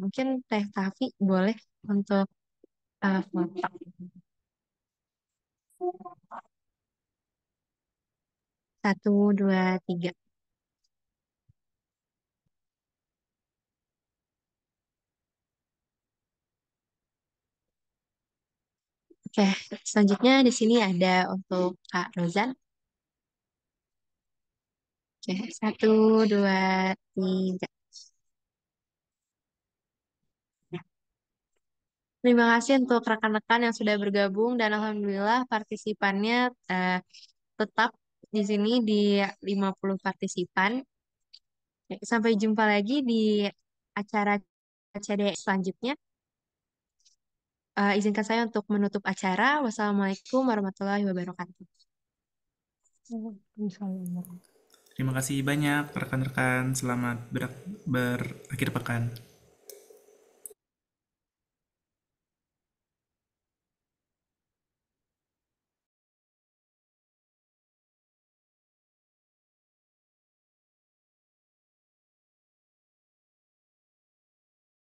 Mungkin Teh Tavi boleh untuk foto. Satu, dua, tiga. Oke, selanjutnya di sini ada untuk Kak Rozan. Oke, satu, dua, tiga. Terima kasih untuk rekan-rekan yang sudah bergabung dan alhamdulillah partisipannya tetap di sini di 50 partisipan. Sampai jumpa lagi di acara CDS selanjutnya. Izinkan saya untuk menutup acara. Wassalamualaikum warahmatullahi wabarakatuh. Waalaikumsalam. Terima kasih banyak rekan-rekan. Selamat berakhir pekan.